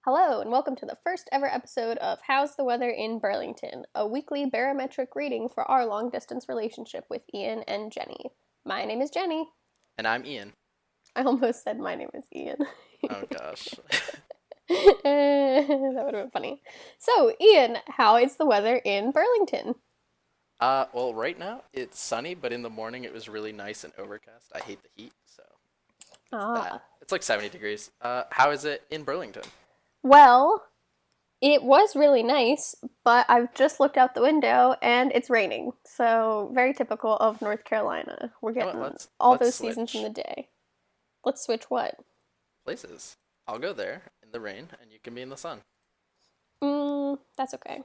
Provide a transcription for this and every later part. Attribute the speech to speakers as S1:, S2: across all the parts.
S1: Hello, and welcome to the first ever episode of How's the Weather in Burlington, a weekly barometric reading for our long distance relationship with Ian and Jenny. My name is Jenny.
S2: And I'm Ian.
S1: I almost said my name is Ian.
S2: Oh gosh.
S1: That would have been funny. So, Ian, how is the weather in Burlington?
S2: Well, right now it's sunny, but in the morning it was really nice and overcast. I hate the heat, so it's that.
S1: Ah,
S2: It's like 70 degrees. How is it in Burlington?
S1: well, it was really nice, but I've just looked out the window and it's raining. So, very typical of North Carolina. We're
S2: You know what?
S1: getting all
S2: Let's
S1: those seasons in
S2: switch
S1: the day. Let's switch what?
S2: places. I'll go there in the rain, and you can be in the sun.
S1: That's okay.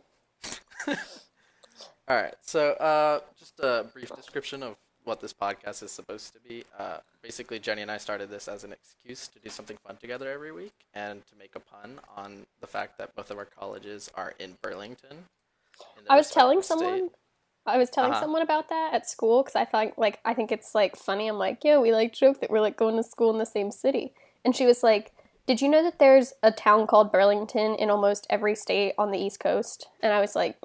S2: All right. So, just a brief description of what this podcast is supposed to be. Basically, Jenny and I started this as an excuse to do something fun together every week, and to make a pun on the fact that both of our colleges are in Burlington, in the
S1: I was telling
S2: respective state.
S1: someone I was telling
S2: Uh-huh.
S1: someone about that at school because I think it's like funny. I'm like, yeah, we like joke that we're like going to school in the same city. And she was like, "Did you know that there's a town called Burlington in almost every state on the East Coast?" And I was like,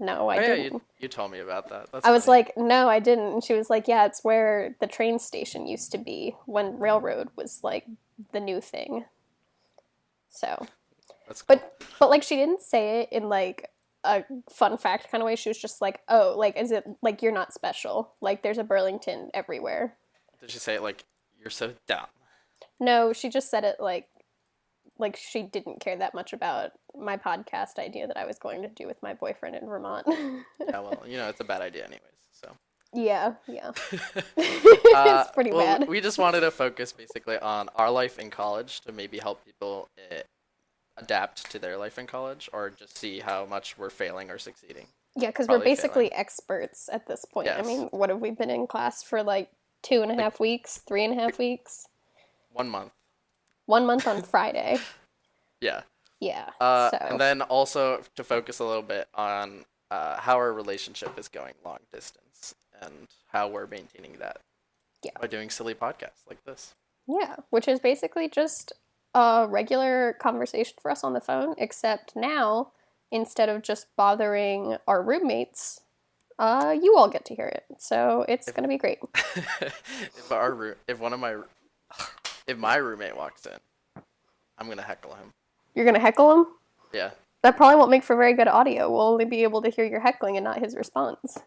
S1: "No, I
S2: Oh yeah,
S1: didn't."
S2: you told me about that. That's
S1: I was
S2: funny.
S1: like, "No, I didn't." And she was like, "Yeah, it's where the train station used to be when railroad was like the new thing." So,
S2: That's cool.
S1: but like she didn't say it in like a fun fact kind of way. She was just like, "Oh, like is it like you're not special? Like there's a Burlington everywhere."
S2: Did she say it like you're so dumb?
S1: No, she just said it like she didn't care that much about my podcast idea that I was going to do with my boyfriend in Vermont.
S2: Yeah, well, it's a bad idea anyways. So,
S1: Yeah, yeah. It's pretty
S2: well,
S1: bad.
S2: we just wanted to focus basically on our life in college to maybe help people adapt to their life in college, or just see how much we're failing or succeeding.
S1: Yeah, because we're
S2: Probably failing.
S1: basically experts at this point. I
S2: Yes,
S1: mean, what have we been in class for like two and a
S2: like
S1: half weeks, three and a
S2: like
S1: half weeks?
S2: 1 month.
S1: 1 month on Friday.
S2: Yeah.
S1: Yeah,
S2: And
S1: so
S2: then also to focus a little bit on how our relationship is going long distance, and how we're maintaining that
S1: yeah.
S2: by doing silly podcasts like this.
S1: Yeah, which is basically just a regular conversation for us on the phone, except now, instead of just bothering our roommates, you all get to hear it. So it's
S2: If
S1: gonna be great.
S2: if my roommate walks in, I'm gonna heckle him.
S1: You're gonna heckle him?
S2: Yeah,
S1: That probably won't make for very good audio. We'll only be able to hear your heckling and not his response.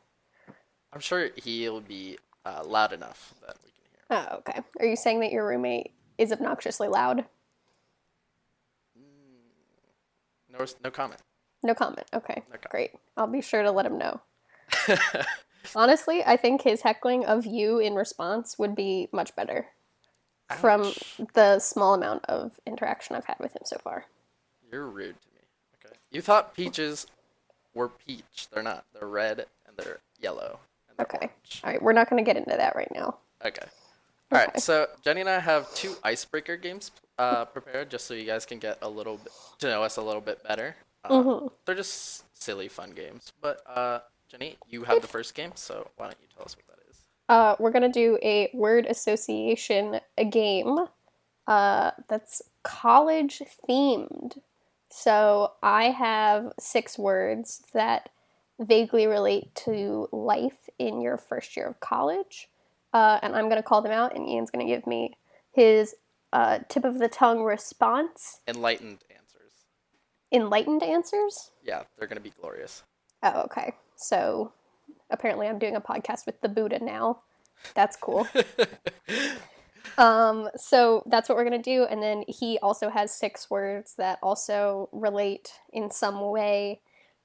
S2: I'm sure he'll be loud enough that we can hear
S1: Oh, okay. Are you saying that your roommate is obnoxiously loud?
S2: him. No comment.
S1: No comment. Okay,
S2: No
S1: great. I'll be sure to let him know.
S2: comment.
S1: Honestly, I think his heckling of you in response would be much better from
S2: Ouch!
S1: the small amount of interaction I've had with him so far.
S2: You're rude to me. Okay. You thought peaches were peach. They're not. They're red and they're yellow and they're
S1: Okay.
S2: orange.
S1: All right, we're not going to get into that right now.
S2: Okay. All right.
S1: Okay.
S2: So Jenny and I have two icebreaker games prepared, just so you guys can get a little bit to know us a little bit better. They're just silly, fun games. But Jenny, you have the first game, so why don't you tell us what that is?
S1: We're going to do a word association game that's college themed. So I have 6 words that vaguely relate to life in your first year of college. And I'm going to call them out, and Ian's going to give me his tip of the tongue response.
S2: Enlightened answers.
S1: Enlightened answers?
S2: Yeah, they're gonna be glorious.
S1: Oh, okay. So apparently I'm doing a podcast with the Buddha now. That's cool. So that's what we're gonna do, and then he also has 6 words that also relate in some way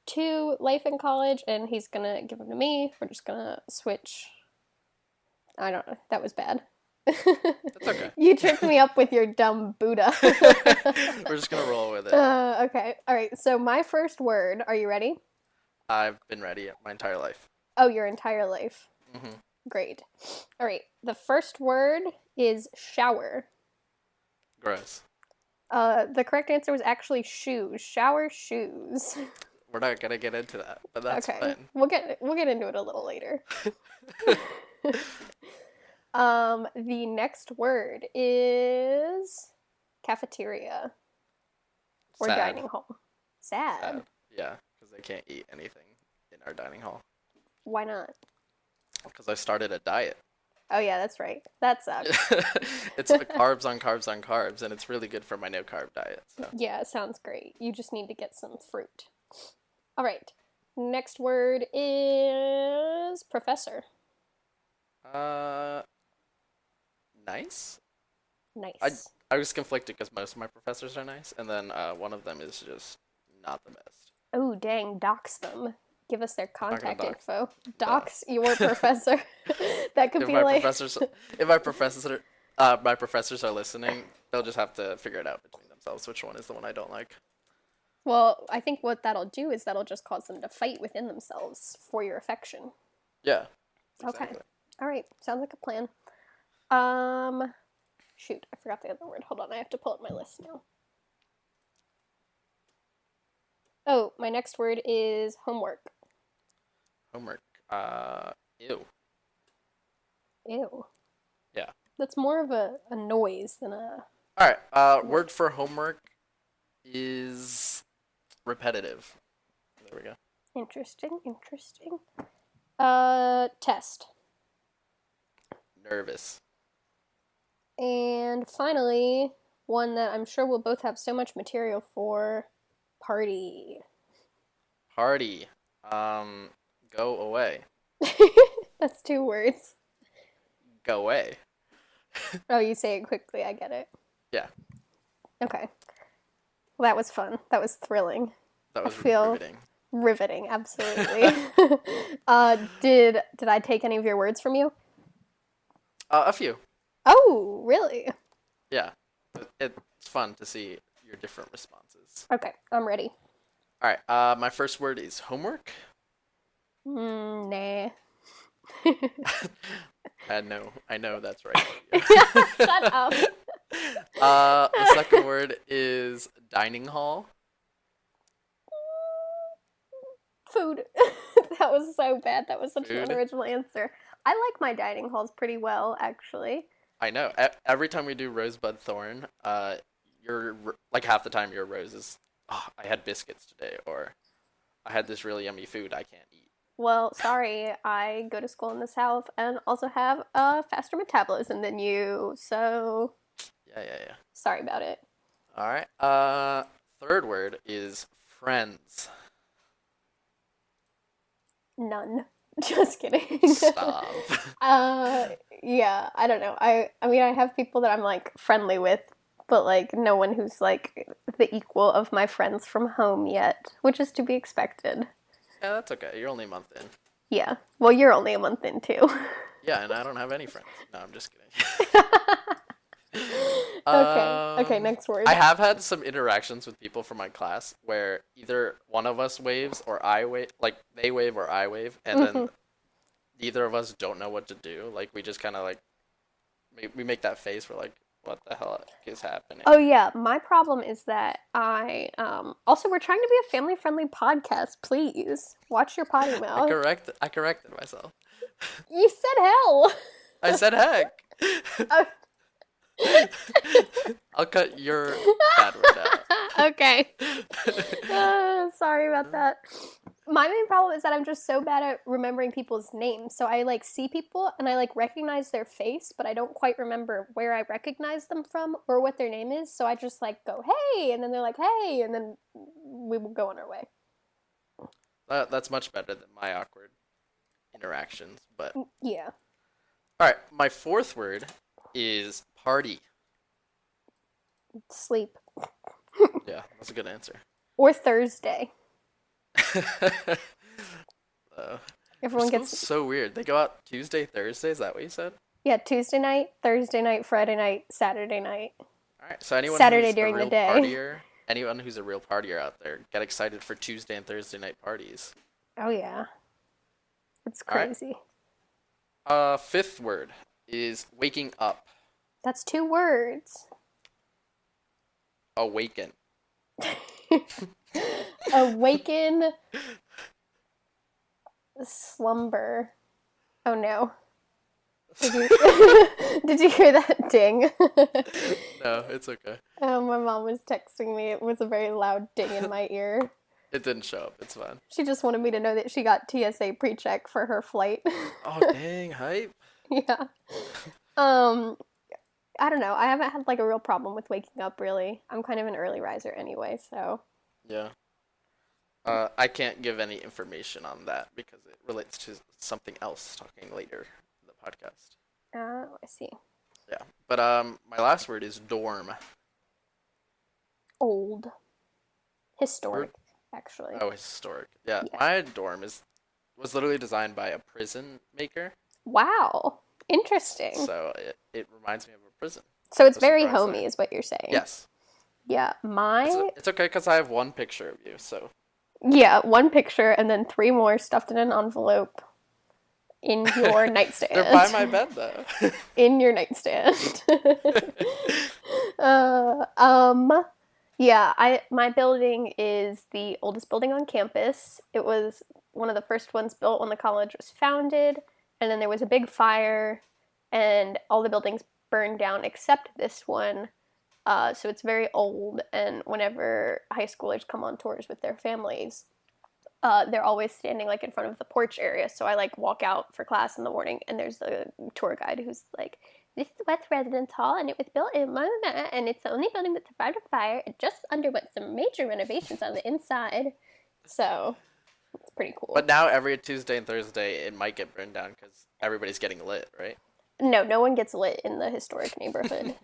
S1: to life in college, and he's gonna give them to me. We're just gonna switch. I don't know. That was bad.
S2: That's okay.
S1: You tripped me up with your dumb Buddha.
S2: We're just gonna roll with it.
S1: Okay. All right. So my first word. Are you ready?
S2: I've been ready my entire life.
S1: Oh, your entire life.
S2: Hmm.
S1: Great. All right. The first word is shower.
S2: Gross.
S1: The correct answer was actually shoes. Shower shoes.
S2: We're not gonna get into that, but that's
S1: Okay.
S2: fine.
S1: We'll get into it a little later. The next word is cafeteria. or
S2: Sad.
S1: dining hall? Sad.
S2: Sad. Yeah, because they can't eat anything in our dining hall.
S1: Why not?
S2: Because I started a diet.
S1: Oh yeah, that's right. That sucks.
S2: It's a carbs on carbs on carbs, and it's really good for my no carb diet. So,
S1: Yeah, it sounds great. You just need to get some fruit. All right. Next word is professor.
S2: uh, nice. I
S1: Nice.
S2: I was conflicted because most of my professors are nice, and then one of them is just not the best.
S1: Oh, dang, dox them. Give us their
S2: I'm not gonna
S1: contact
S2: dox.
S1: info.
S2: No.
S1: Dox your professor. That could
S2: If
S1: be
S2: my
S1: like,
S2: professors, if my professors are listening, they'll just have to figure it out between themselves which one is the one I don't like.
S1: well, I think what that'll do is that'll just cause them to fight within themselves for your affection.
S2: Yeah,
S1: Okay.
S2: exactly.
S1: All right. Sounds like a plan. Um, shoot, I forgot the other word. Hold on, I have to pull up my list now. Oh, my next word is homework.
S2: Homework. Ew.
S1: Ew.
S2: Yeah.
S1: That's more of a noise than a.
S2: All right. Word for homework is repetitive. There we go.
S1: Interesting, interesting. Test.
S2: Nervous.
S1: And finally, one that I'm sure we'll both have so much material for, party.
S2: Party. Go away.
S1: That's two words.
S2: Go away.
S1: Oh, you say it quickly, I get it.
S2: Yeah,
S1: Okay. Well, that was fun. That was thrilling.
S2: that
S1: I
S2: was
S1: feel
S2: riveting.
S1: riveting, absolutely. Did I take any of your words from you?
S2: A few.
S1: Oh, really?
S2: Yeah. It's fun to see your different responses.
S1: Okay, I'm ready.
S2: All right. My first word is homework.
S1: Nah.
S2: I know that's right.
S1: Shut up.
S2: The second word is dining hall.
S1: Food. That was so bad. That was such an
S2: Food.
S1: unoriginal answer. I like my dining halls pretty well, actually.
S2: I know. Every time we do rosebud thorn, like half the time your rose is, oh, I had biscuits today, or I had this really yummy food I can't eat.
S1: Well, sorry, I go to school in the South and also have a faster metabolism than you, so
S2: Yeah.
S1: sorry about it.
S2: All right. Third word is friends.
S1: None. Just kidding.
S2: Stop.
S1: uh, yeah, I don't know. I mean, I have people that I'm like friendly with, but like no one who's like the equal of my friends from home yet, which is to be expected.
S2: Yeah, that's okay. You're only a month in.
S1: Yeah. Well, you're only a month in too.
S2: Yeah, and I don't have any friends. No, I'm just kidding.
S1: Okay. Okay, next word.
S2: I have had some interactions with people from my class where either one of us waves or I wave, like they wave or I wave, and then neither of us don't know what to do. Like we just kind of like we make that face. We're like, what the hell is happening?
S1: Oh yeah, my problem is that I also we're trying to be a family friendly podcast. Please watch your potty mouth.
S2: I corrected myself.
S1: You said hell.
S2: I said heck.
S1: Oh.
S2: I'll cut your bad word out.
S1: Okay. Sorry about that. My main problem is that I'm just so bad at remembering people's names. So I like see people and I like recognize their face, but I don't quite remember where I recognize them from or what their name is. So I just like go, hey, and then they're like, hey, and then we will go on our way.
S2: That's much better than my awkward interactions. But
S1: Yeah.
S2: all right, my fourth word is party.
S1: Sleep.
S2: Yeah, that's a good answer.
S1: Or Thursday.
S2: Everyone
S1: Everyone gets
S2: so weird. They go out Tuesday, Thursday. Is that what you said?
S1: yeah, Tuesday night, Thursday night, Friday night, Saturday night.
S2: All right. So anyone
S1: Saturday
S2: who's
S1: during
S2: a
S1: the
S2: real
S1: day.
S2: partier, anyone who's a real partier out there, get excited for Tuesday and Thursday night parties.
S1: Oh yeah. It's
S2: All right.
S1: crazy.
S2: Fifth word is waking up.
S1: That's two words.
S2: Awaken.
S1: Awaken. Slumber. Oh no. Did you did you hear that ding?
S2: No, it's okay.
S1: My mom was texting me. It was a very loud ding in my ear.
S2: It didn't show up. It's fine.
S1: She just wanted me to know that she got TSA pre-check for her flight.
S2: Oh, dang, hype.
S1: Yeah. Um, I don't know. I haven't had like a real problem with waking up really. I'm kind of an early riser anyway, so.
S2: Yeah. I can't give any information on that because it relates to something else talking later in the podcast.
S1: I see.
S2: Yeah. But my last word is dorm.
S1: Old. Historic, actually.
S2: Oh, historic. Yeah,
S1: Yeah.
S2: my dorm was literally designed by a prison maker,
S1: Wow. Interesting.
S2: so it reminds me of a prison.
S1: So it's
S2: No
S1: very
S2: surprise
S1: homey,
S2: there.
S1: is what you're saying.
S2: Yes.
S1: Yeah.
S2: It's okay because I have one picture of you, so
S1: Yeah, one picture and then three more stuffed in an envelope in your nightstand.
S2: they're by my bed though.
S1: In your nightstand. uh, um, yeah, my building is the oldest building on campus. It was one of the first ones built when the college was founded, and then there was a big fire, and all the buildings burned down except this one. So it's very old, and whenever high schoolers come on tours with their families, they're always standing like in front of the porch area. So I like walk out for class in the morning, and there's a tour guide who's like, "This is West Residence Hall, and it was built in blah, blah, blah, and it's the only building that survived a fire. It just underwent some major renovations on the inside." So it's pretty cool.
S2: But now every Tuesday and Thursday it might get burned down because everybody's getting lit, right?
S1: No one gets lit in the historic neighborhood.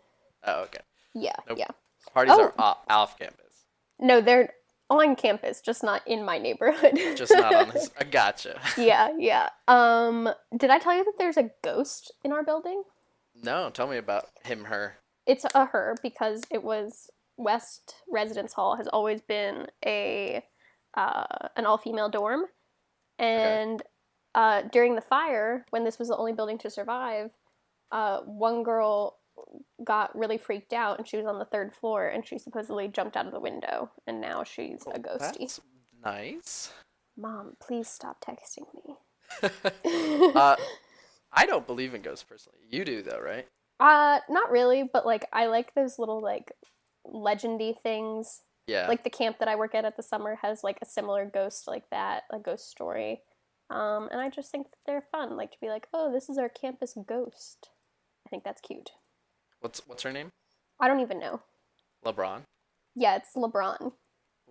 S2: Oh, okay.
S1: Yeah,
S2: Nope.
S1: yeah.
S2: Parties
S1: Oh.
S2: are off campus,
S1: No, they're on campus, just not in my neighborhood.
S2: just not on this. I gotcha.
S1: Yeah. Did I tell you that there's a ghost in our building?
S2: No, tell me about him, her.
S1: It's a her because it was West Residence Hall has always been an all-female dorm, and during the fire, when this was the only building to survive, one girl got really freaked out, and she was on the third floor, and she supposedly jumped out of the window, and now she's a ghosty.
S2: That's nice.
S1: Mom, please stop texting me.
S2: I don't believe in ghosts personally. You do though, right?
S1: Not really, but like I like those little like legendy things.
S2: Yeah.
S1: Like the camp that I work at the summer has like a similar ghost like that, a ghost story. And I just think that they're fun, like to be like, oh, this is our campus ghost. I think that's cute.
S2: What's her name?
S1: I don't even know.
S2: LeBron.
S1: Yeah, it's LeBron.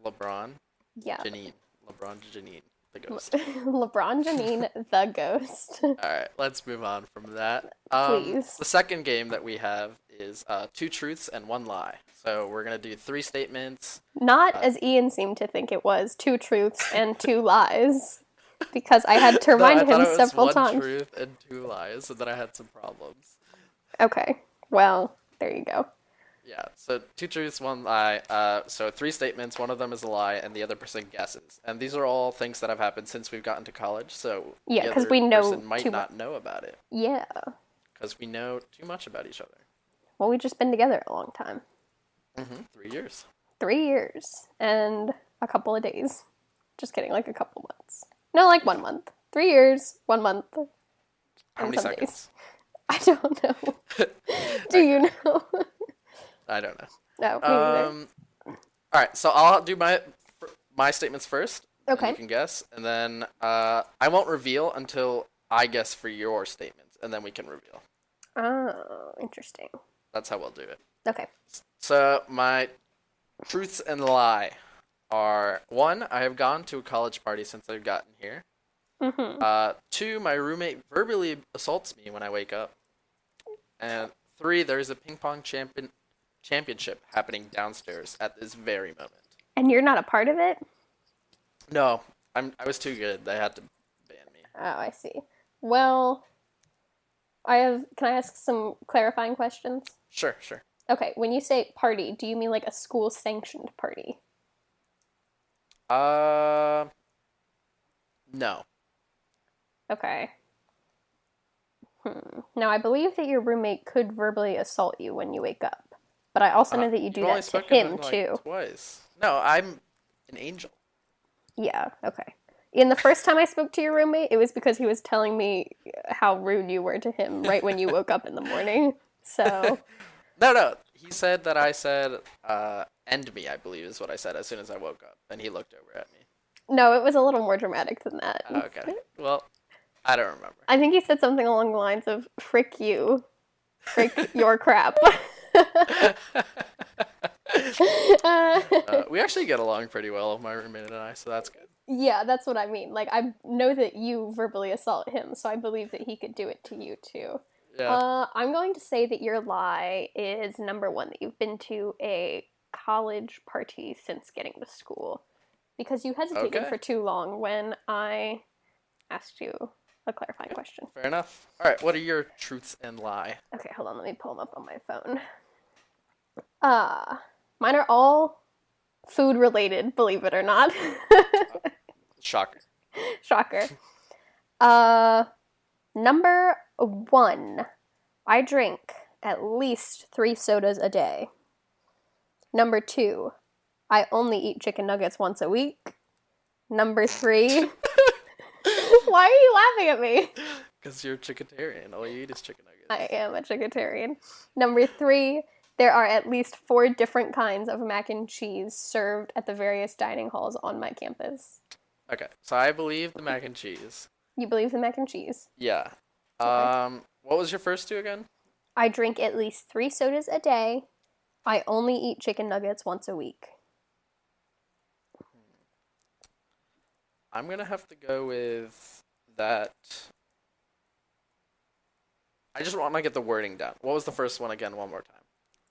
S2: LeBron.
S1: Yeah.
S2: Janine. LeBron Janine. The ghost.
S1: LeBron Janine, the ghost.
S2: All right, let's move on from that.
S1: Please.
S2: The second game that we have is two truths and one lie. So we're gonna do three statements.
S1: Not as Ian seemed to think it was, two truths and two lies. Because I had to remind
S2: No, I
S1: him
S2: thought it was
S1: several
S2: one
S1: times.
S2: truth and two lies, and then I had some problems.
S1: Okay. Well, there you go.
S2: Yeah, so two truths, one lie. So three statements, one of them is a lie, and the other person guesses. And these are all things that have happened since we've gotten to college, so
S1: Yeah,
S2: the
S1: 'cause
S2: other
S1: we know
S2: person might
S1: too
S2: not know about it.
S1: Yeah.
S2: Because we know too much about each other.
S1: Well, we've just been together a long time.
S2: 3 years.
S1: 3 years and a couple of days. Just kidding, like a couple months. No, like 1 month. 3 years, 1 month.
S2: How
S1: and
S2: many
S1: some
S2: seconds?
S1: days. I don't know. Do you know?
S2: I don't know.
S1: No, me neither.
S2: All right, so I'll do my statements first. and
S1: Okay.
S2: you can guess, and then I won't reveal until I guess for your statements, and then we can reveal.
S1: Oh, interesting.
S2: That's how we'll do it.
S1: Okay.
S2: So my truths and lie are: 1, I have gone to a college party since I've gotten here. 2, my roommate verbally assaults me when I wake up. And 3, there is a ping pong championship happening downstairs at this very moment.
S1: And you're not a part of it?
S2: No, I was too good. They had to ban me.
S1: Oh, I see. Well, can I ask some clarifying questions?
S2: Sure.
S1: Okay, when you say party, do you mean like a school sanctioned party?
S2: No.
S1: Okay. Now, I believe that your roommate could verbally assault you when you wake up. But I also know that you do
S2: You've only
S1: that to
S2: spoken
S1: him,
S2: like
S1: too.
S2: twice. No, I'm an angel.
S1: Yeah, okay. Ian, the first time I spoke to your roommate, it was because he was telling me how rude you were to him right when you woke up in the morning. So,
S2: No, no. He said that I said, end me, I believe is what I said as soon as I woke up. And he looked over at me.
S1: no, it was a little more dramatic than that.
S2: Okay. Well, I don't remember.
S1: I think he said something along the lines of, frick you, frick your crap.
S2: We actually get along pretty well, my roommate and I, so that's good.
S1: Yeah, that's what I mean. Like, I know that you verbally assault him, so I believe that he could do it to you too.
S2: Yeah.
S1: I'm going to say that your lie is number one, that you've been to a college party since getting to school. Because you hesitated
S2: Okay.
S1: for too long when I asked you a clarifying question.
S2: Fair enough. All right. What are your truths and lie?
S1: Okay, hold on, let me pull them up on my phone. Mine are all food related, believe it or not.
S2: Shocker.
S1: Shocker. Number one, I drink at least 3 sodas a day. Number two, I only eat chicken nuggets once a week. Number 3, why are you laughing at me?
S2: Because you're a chicketarian. All you eat is chicken nuggets.
S1: I am a chicketarian. Number 3, there are at least 4 different kinds of mac and cheese served at the various dining halls on my campus.
S2: Okay. So I believe the mac and cheese.
S1: You believe the mac and cheese?
S2: Yeah.
S1: Okay.
S2: What was your first two again?
S1: I drink at least 3 sodas a day. I only eat chicken nuggets once a week.
S2: I'm gonna have to go with that. I just want to get the wording down. What was the first one again? One more time.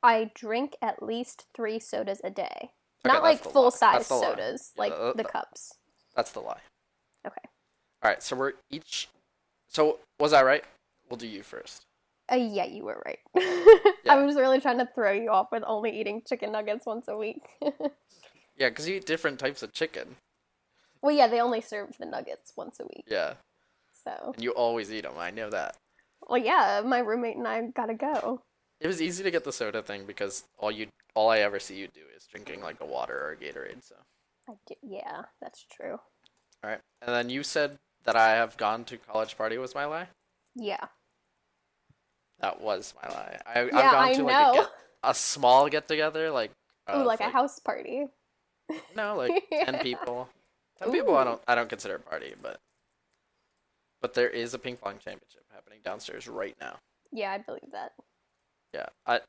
S1: I drink at least 3 sodas a day.
S2: Okay,
S1: Not
S2: that's
S1: like
S2: the lie.
S1: full-size
S2: That's the lie.
S1: sodas,
S2: Yeah,
S1: like the cups.
S2: That's the lie.
S1: Okay.
S2: All right. So we're each. So was I right? We'll do you first.
S1: Yeah, you were right.
S2: Yeah.
S1: I was really trying to throw you off with only eating chicken nuggets once a week.
S2: Yeah, because you eat different types of chicken.
S1: Well, yeah, they only serve the nuggets once a week.
S2: Yeah.
S1: So.
S2: And you always eat them. I know that.
S1: Well, yeah, my roommate and I gotta go.
S2: It was easy to get the soda thing because all I ever see you do is drinking like a water or a Gatorade. So.
S1: Yeah, that's true.
S2: All right. And then you said that I have gone to college party was my lie.
S1: Yeah.
S2: That was my lie. I've
S1: Yeah,
S2: gone
S1: I
S2: to
S1: know.
S2: like a small get together, like
S1: Ooh, like
S2: for,
S1: a house party.
S2: no, like 10 people. 10 people
S1: Ooh.
S2: I don't consider a party, but there is a ping pong championship happening downstairs right now.
S1: Yeah, I believe that.
S2: Yeah,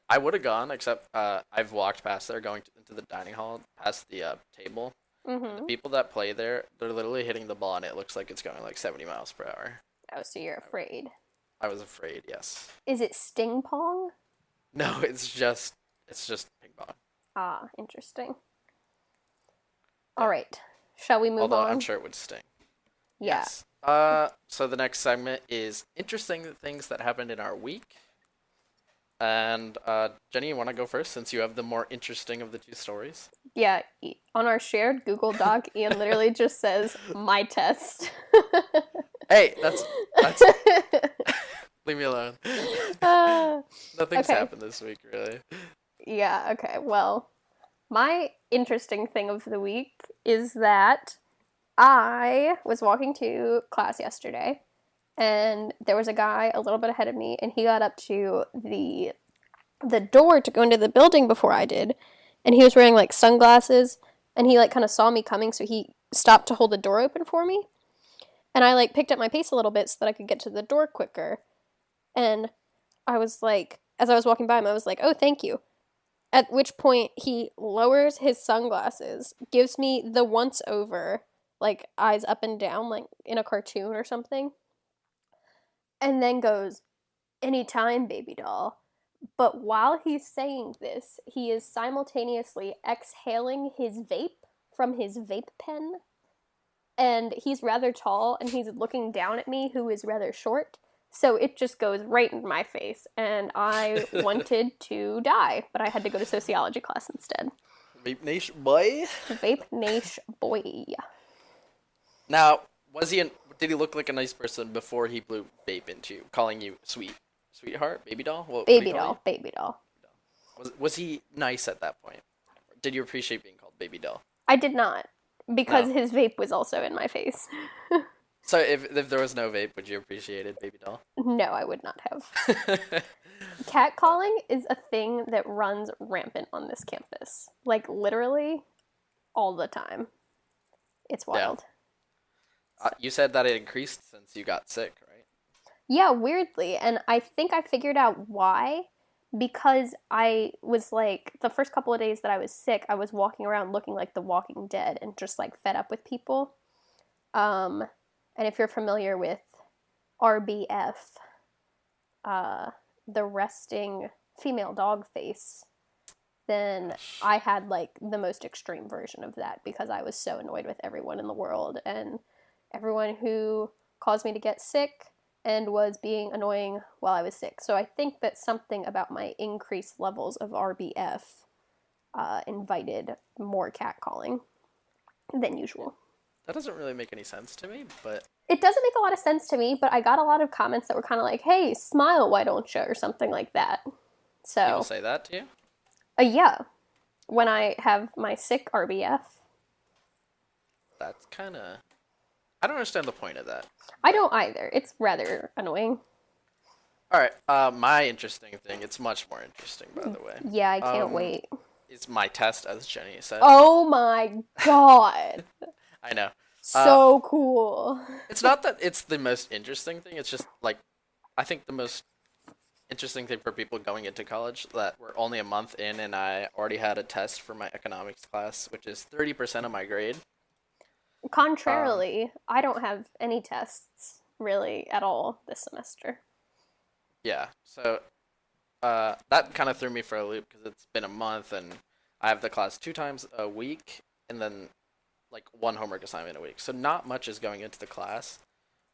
S2: I would have gone, except I've walked past there going into the dining hall, past the table. And the
S1: Mm-hmm.
S2: people that play there, they're literally hitting the ball, and it looks like it's going like 70 miles per hour.
S1: Oh, so you're afraid.
S2: I was afraid, yes.
S1: Is it sting pong?
S2: No, it's just ping pong.
S1: Ah, interesting. All right. Shall we move
S2: Although
S1: on?
S2: I'm sure it would sting.
S1: Yeah.
S2: Yes. So the next segment is interesting things that happened in our week. And Jenny, you want to go first since you have the more interesting of the two stories?
S1: Yeah, on our shared Google Doc, Ian literally just says, my test.
S2: Hey, that's leave me alone. Nothing's
S1: okay.
S2: happened this week, really.
S1: Yeah, okay. Well, my interesting thing of the week is that I was walking to class yesterday, and there was a guy a little bit ahead of me, and he got up to the door to go into the building before I did, and he was wearing like sunglasses, and he like kind of saw me coming, so he stopped to hold the door open for me. And I like picked up my pace a little bit so that I could get to the door quicker. And I was like, as I was walking by him, I was like, "Oh, thank you." At which point he lowers his sunglasses, gives me the once over, like eyes up and down, like in a cartoon or something, and then goes, "Anytime, baby doll." But while he's saying this, he is simultaneously exhaling his vape from his vape pen. And he's rather tall, and he's looking down at me, who is rather short. So it just goes right in my face, and I wanted to die, but I had to go to sociology class instead.
S2: Vape Nation boy.
S1: Vape Nash boy.
S2: Now, did he look like a nice person before he blew vape into you, calling you sweetheart, baby doll? What do
S1: Baby
S2: you call
S1: doll, baby doll.
S2: Was he nice at that point? Did you appreciate being called baby doll?
S1: I did not. because
S2: No.
S1: his vape was also in my face.
S2: So if there was no vape, would you appreciate it, baby doll?
S1: No, I would not have. Catcalling is a thing that runs rampant on this campus. Like, literally all the time. It's
S2: Yeah.
S1: wild.
S2: You said that it increased since you got sick, right?
S1: Yeah, weirdly. And I think I figured out why. Because I was like, the first couple of days that I was sick, I was walking around looking like the Walking Dead and just like fed up with people. Um, and if you're familiar with RBF, uh, the resting female dog face, then I had like the most extreme version of that because I was so annoyed with everyone in the world and everyone who caused me to get sick and was being annoying while I was sick. So I think that something about my increased levels of RBF invited more catcalling than usual.
S2: That doesn't really make any sense to me, but
S1: It doesn't make a lot of sense to me, but I got a lot of comments that were kind of like, hey, smile, why don't you? Or something like that.
S2: people
S1: So,
S2: say that to you?
S1: yeah, when I have my sick RBF,
S2: That's kind of. I don't understand the point of that.
S1: I
S2: But
S1: don't either. It's rather annoying.
S2: all right, my interesting thing. It's much more interesting, by the way.
S1: Yeah, I can't
S2: Um,
S1: wait.
S2: it's my test, as Jenny said.
S1: Oh my god.
S2: I know. Uh,
S1: So cool.
S2: it's not that it's the most interesting thing. It's just like I think the most interesting thing for people going into college that we're only a month in, and I already had a test for my economics class, which is 30% of my grade. Um,
S1: Contrarily, I don't have any tests really at all this semester.
S2: yeah. So that kind of threw me for a loop because it's been a month and I have the class 2 times a week and then like one homework assignment a week. So not much is going into the class,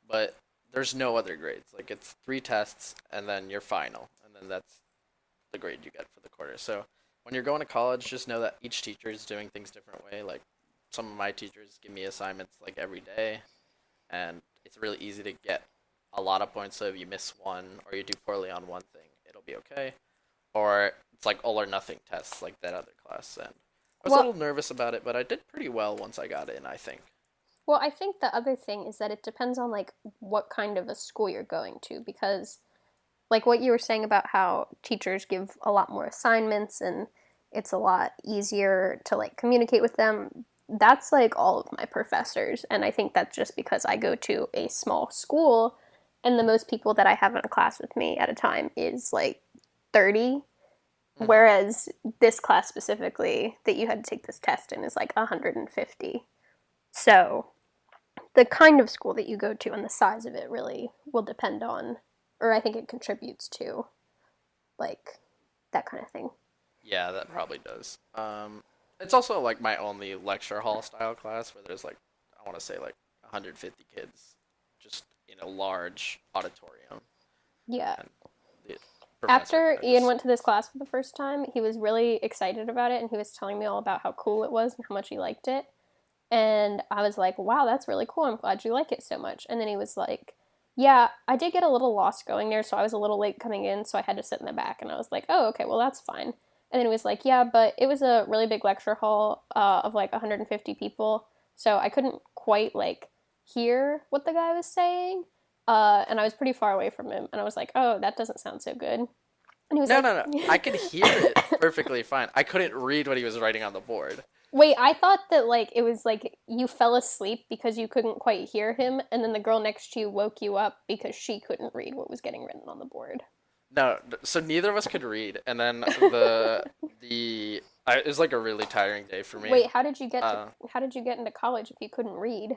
S2: but there's no other grades. Like it's 3 tests and then your final, and then that's the grade you get for the quarter. So when you're going to college, just know that each teacher is doing things different way. Like some of my teachers give me assignments like every day, and it's really easy to get a lot of points. So if you miss one or you do poorly on one thing, it'll be okay. Or it's like all or nothing tests like that other class. And I was a
S1: Well,
S2: little nervous about it, but I did pretty well once I got in, I think.
S1: well, I think the other thing is that it depends on like what kind of a school you're going to because like what you were saying about how teachers give a lot more assignments and it's a lot easier to like communicate with them. That's like all of my professors and I think that's just because I go to a small school and the most people that I have in a class with me at a time is like 30.
S2: Hmm.
S1: Whereas this class specifically that you had to take this test in is like 150. So the kind of school that you go to and the size of it really will depend on, or I think it contributes to, like, that kind of thing.
S2: Yeah, that probably does. It's also like my only lecture hall style class where there's like I want to say like 150 kids just in a large auditorium,
S1: Yeah.
S2: and the professor
S1: After
S2: kind of
S1: Ian
S2: just
S1: went to this class for the first time, he was really excited about it and he was telling me all about how cool it was and how much he liked it. And I was like, wow, that's really cool. I'm glad you like it so much. And then he was like, yeah, I did get a little lost going there, so I was a little late coming in, so I had to sit in the back. And I was like, oh, okay, well, that's fine. And then he was like, yeah, but it was a really big lecture hall of like 150 people, so I couldn't quite like hear what the guy was saying. And I was pretty far away from him. And I was like, oh, that doesn't sound so good. And he was
S2: no,
S1: like,
S2: no, no. I could hear it perfectly fine. I couldn't read what he was writing on the board.
S1: wait, I thought that like it was like you fell asleep because you couldn't quite hear him, and then the girl next to you woke you up because she couldn't read what was getting written on the board.
S2: No, so neither of us could read, and then it was like a really tiring day for me.
S1: Wait,
S2: Uh,
S1: how did you get into college if you couldn't read?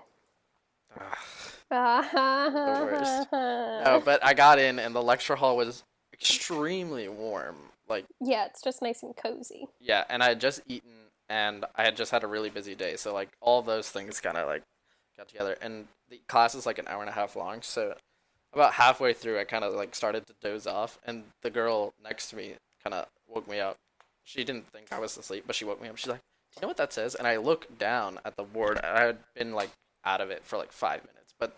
S2: the worst. No, but I got in, and the lecture hall was extremely warm. Like,
S1: Yeah, it's just nice and cozy.
S2: yeah, and I had just eaten, and I had just had a really busy day, so like all those things kind of like got together. And the class is like an hour and a half long, so about halfway through, I kind of like started to doze off, and the girl next to me kind of woke me up. She didn't think I was asleep, but she woke me up. She's like, "Do you know what that says?" And I looked down at the board. I had been like out of it for like 5 minutes, but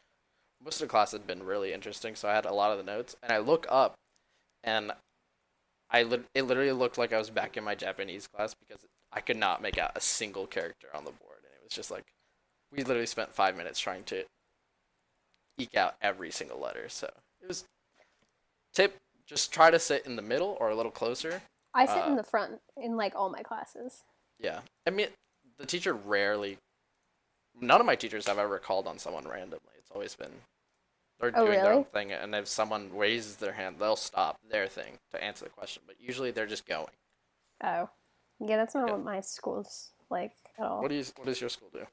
S2: most of the class had been really interesting, so I had a lot of the notes. And I look up, and it literally looked like I was back in my Japanese class because I could not make out a single character on the board, and it was just like we literally spent 5 minutes trying to eke out every single letter. So it was tip just try to sit in the middle or a little closer.
S1: I sit
S2: Uh,
S1: in the front in like all my classes.
S2: yeah, I mean the teacher rarely. None of my teachers have ever called on someone randomly. It's always been they're
S1: Oh,
S2: doing their own
S1: really?
S2: thing, and if someone raises their hand, they'll stop their thing to answer the question. But usually they're just going.
S1: Oh. Yeah, that's not
S2: Yeah.
S1: what my school's like at all.
S2: What does your school do?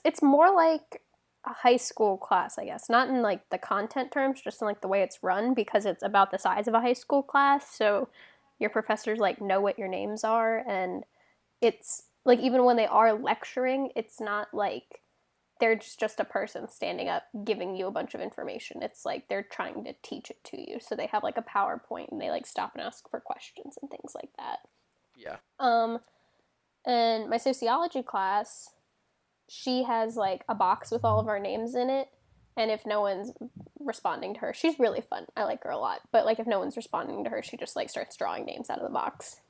S1: It's more like a high school class, I guess. Not in like the content terms, just in like the way it's run because it's about the size of a high school class. So your professors like know what your names are, and it's like even when they are lecturing, it's not like they're just a person standing up giving you a bunch of information. It's like they're trying to teach it to you. So they have like a PowerPoint and they like stop and ask for questions and things like that.
S2: Yeah.
S1: Um and my sociology class, she has like a box with all of our names in it. And if no one's responding to her, she's really fun. I like her a lot. But like if no one's responding to her, she just like starts drawing names out of the box.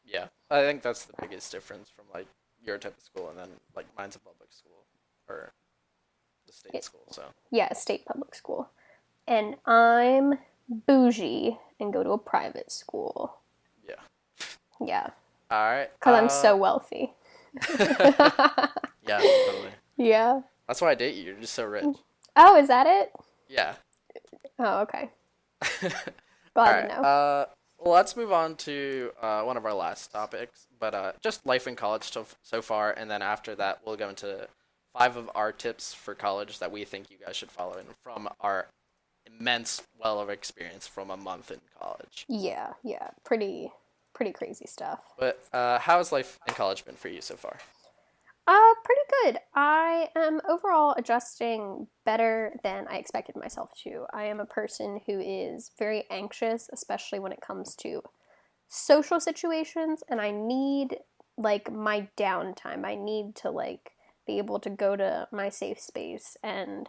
S2: Yeah. I think that's the biggest difference from like your type of school and then like mine's a public school or the state
S1: It,
S2: school. So
S1: yeah, state public school. And I'm bougie and go to a private school.
S2: yeah.
S1: Yeah,
S2: All right.
S1: because I'm so wealthy.
S2: Yeah, totally.
S1: Yeah.
S2: That's why I date you. You're just so rich.
S1: Oh, is that it?
S2: Yeah.
S1: Oh, okay.
S2: All
S1: Glad to
S2: right.
S1: know.
S2: Well, let's move on to one of our last topics, but just life in college so far, and then after that, we'll go into 5 of our tips for college that we think you guys should follow in from our immense well of experience from a month in college.
S1: Yeah, yeah. Pretty crazy stuff.
S2: But how has life in college been for you so far?
S1: Pretty good. I am overall adjusting better than I expected myself to. I am a person who is very anxious, especially when it comes to social situations, and I need like my downtime. I need to like be able to go to my safe space and